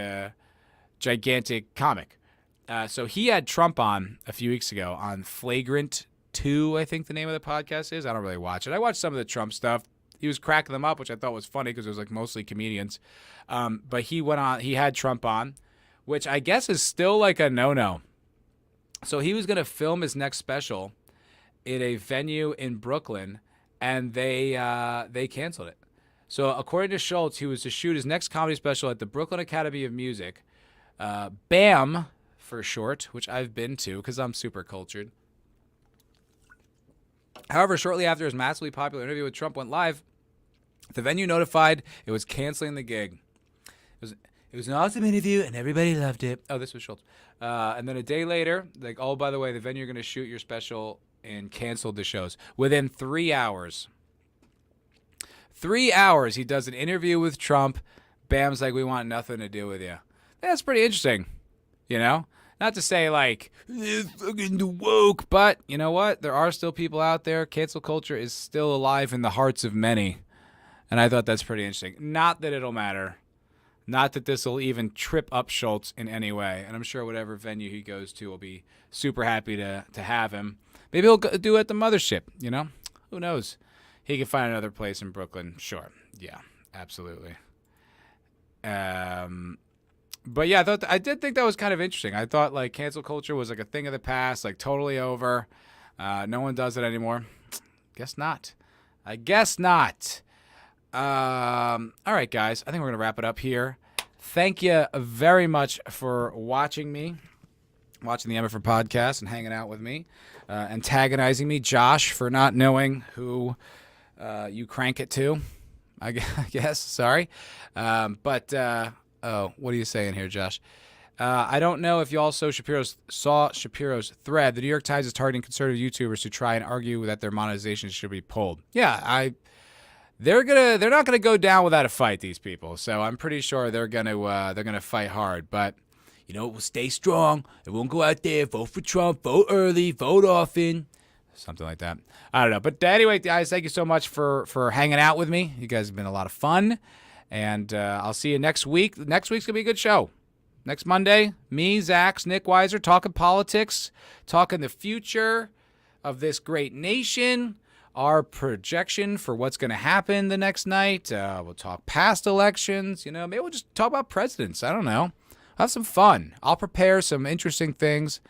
Speaker 2: comic. So he had Trump on a few weeks ago on Flagrant 2, I think the name of the podcast is. I don't really watch it. I watched some of the Trump stuff. He was cracking them up, which I thought was funny because it was like mostly comedians. But he went on. He had Trump on, which I guess is still like a no-no. So he was going to film his next special in a venue in Brooklyn, and they canceled it. So according to Schultz, he was to shoot his next comedy special at the Brooklyn Academy of Music, BAM for short, which I've been to because I'm super cultured. However, shortly after his massively popular interview with Trump went live, the venue notified it was canceling the gig. It was an awesome interview, and everybody loved it. Oh, this was Schultz. And then a day later, like, oh, by the way, the venue you're going to shoot your special and canceled the shows. Within 3 hours. 3 hours, he does an interview with Trump. Bam's like, we want nothing to do with you. That's pretty interesting, you know? Not to say, like, it's fucking woke, but you know what? There are still people out there. Cancel culture is still alive in the hearts of many. And I thought that's pretty interesting. Not that it'll matter. Not that this will even trip up Schultz in any way. And I'm sure whatever venue he goes to will be super happy to have him. Maybe he'll do it at the mothership, you know? Who knows? He can find another place in Brooklyn. Sure. Yeah, absolutely. But yeah, I did think that was kind of interesting. I thought like cancel culture was like a thing of the past, like totally over. No one does it anymore. Guess not. I guess not. All right, guys. I think we're going to wrap it up here. Thank you very much for watching me, watching the MFer Podcast and hanging out with me, antagonizing me. Josh, for not knowing who you crank it to, I guess. Sorry. Oh, what are you saying here, Josh? I don't know if you all saw Shapiro's thread. The New York Times is targeting conservative YouTubers to try and argue that their monetization should be pulled. Yeah, they're not gonna go down without a fight. These people, so I'm pretty sure they're gonna fight hard. But you know, we'll stay strong. It won't go out there. Vote for Trump. Vote early. Vote often. Something like that. I don't know. But anyway, guys, thank you so much for hanging out with me. You guys have been a lot of fun. And I'll see you next week. Next week's going to be a good show. Next Monday, me, Zach, Nick Weiser, talking politics, talking the future of this great nation, our projection for what's going to happen the next night. We'll talk past elections. You know, maybe we'll just talk about presidents. I don't know. Have some fun. I'll prepare some interesting things.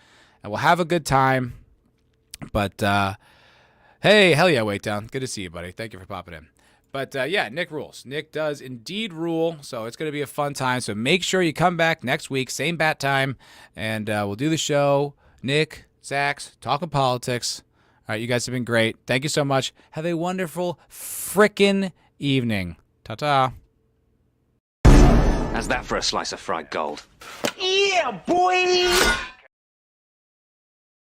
Speaker 2: and we'll have a good time. But hey, hell yeah, Wait Down. Good to see you, buddy. Thank you for popping in. But yeah, Nick rules. Nick does indeed rule, so it's going to be a fun time. So make sure you come back next week, same bat time, and we'll do the show. Nick, Zax, talking politics. All right, you guys have been great. Thank you so much. Have a wonderful frickin' evening. Ta-ta.
Speaker 9: How's that for a slice of fried gold?
Speaker 6: Yeah, boy!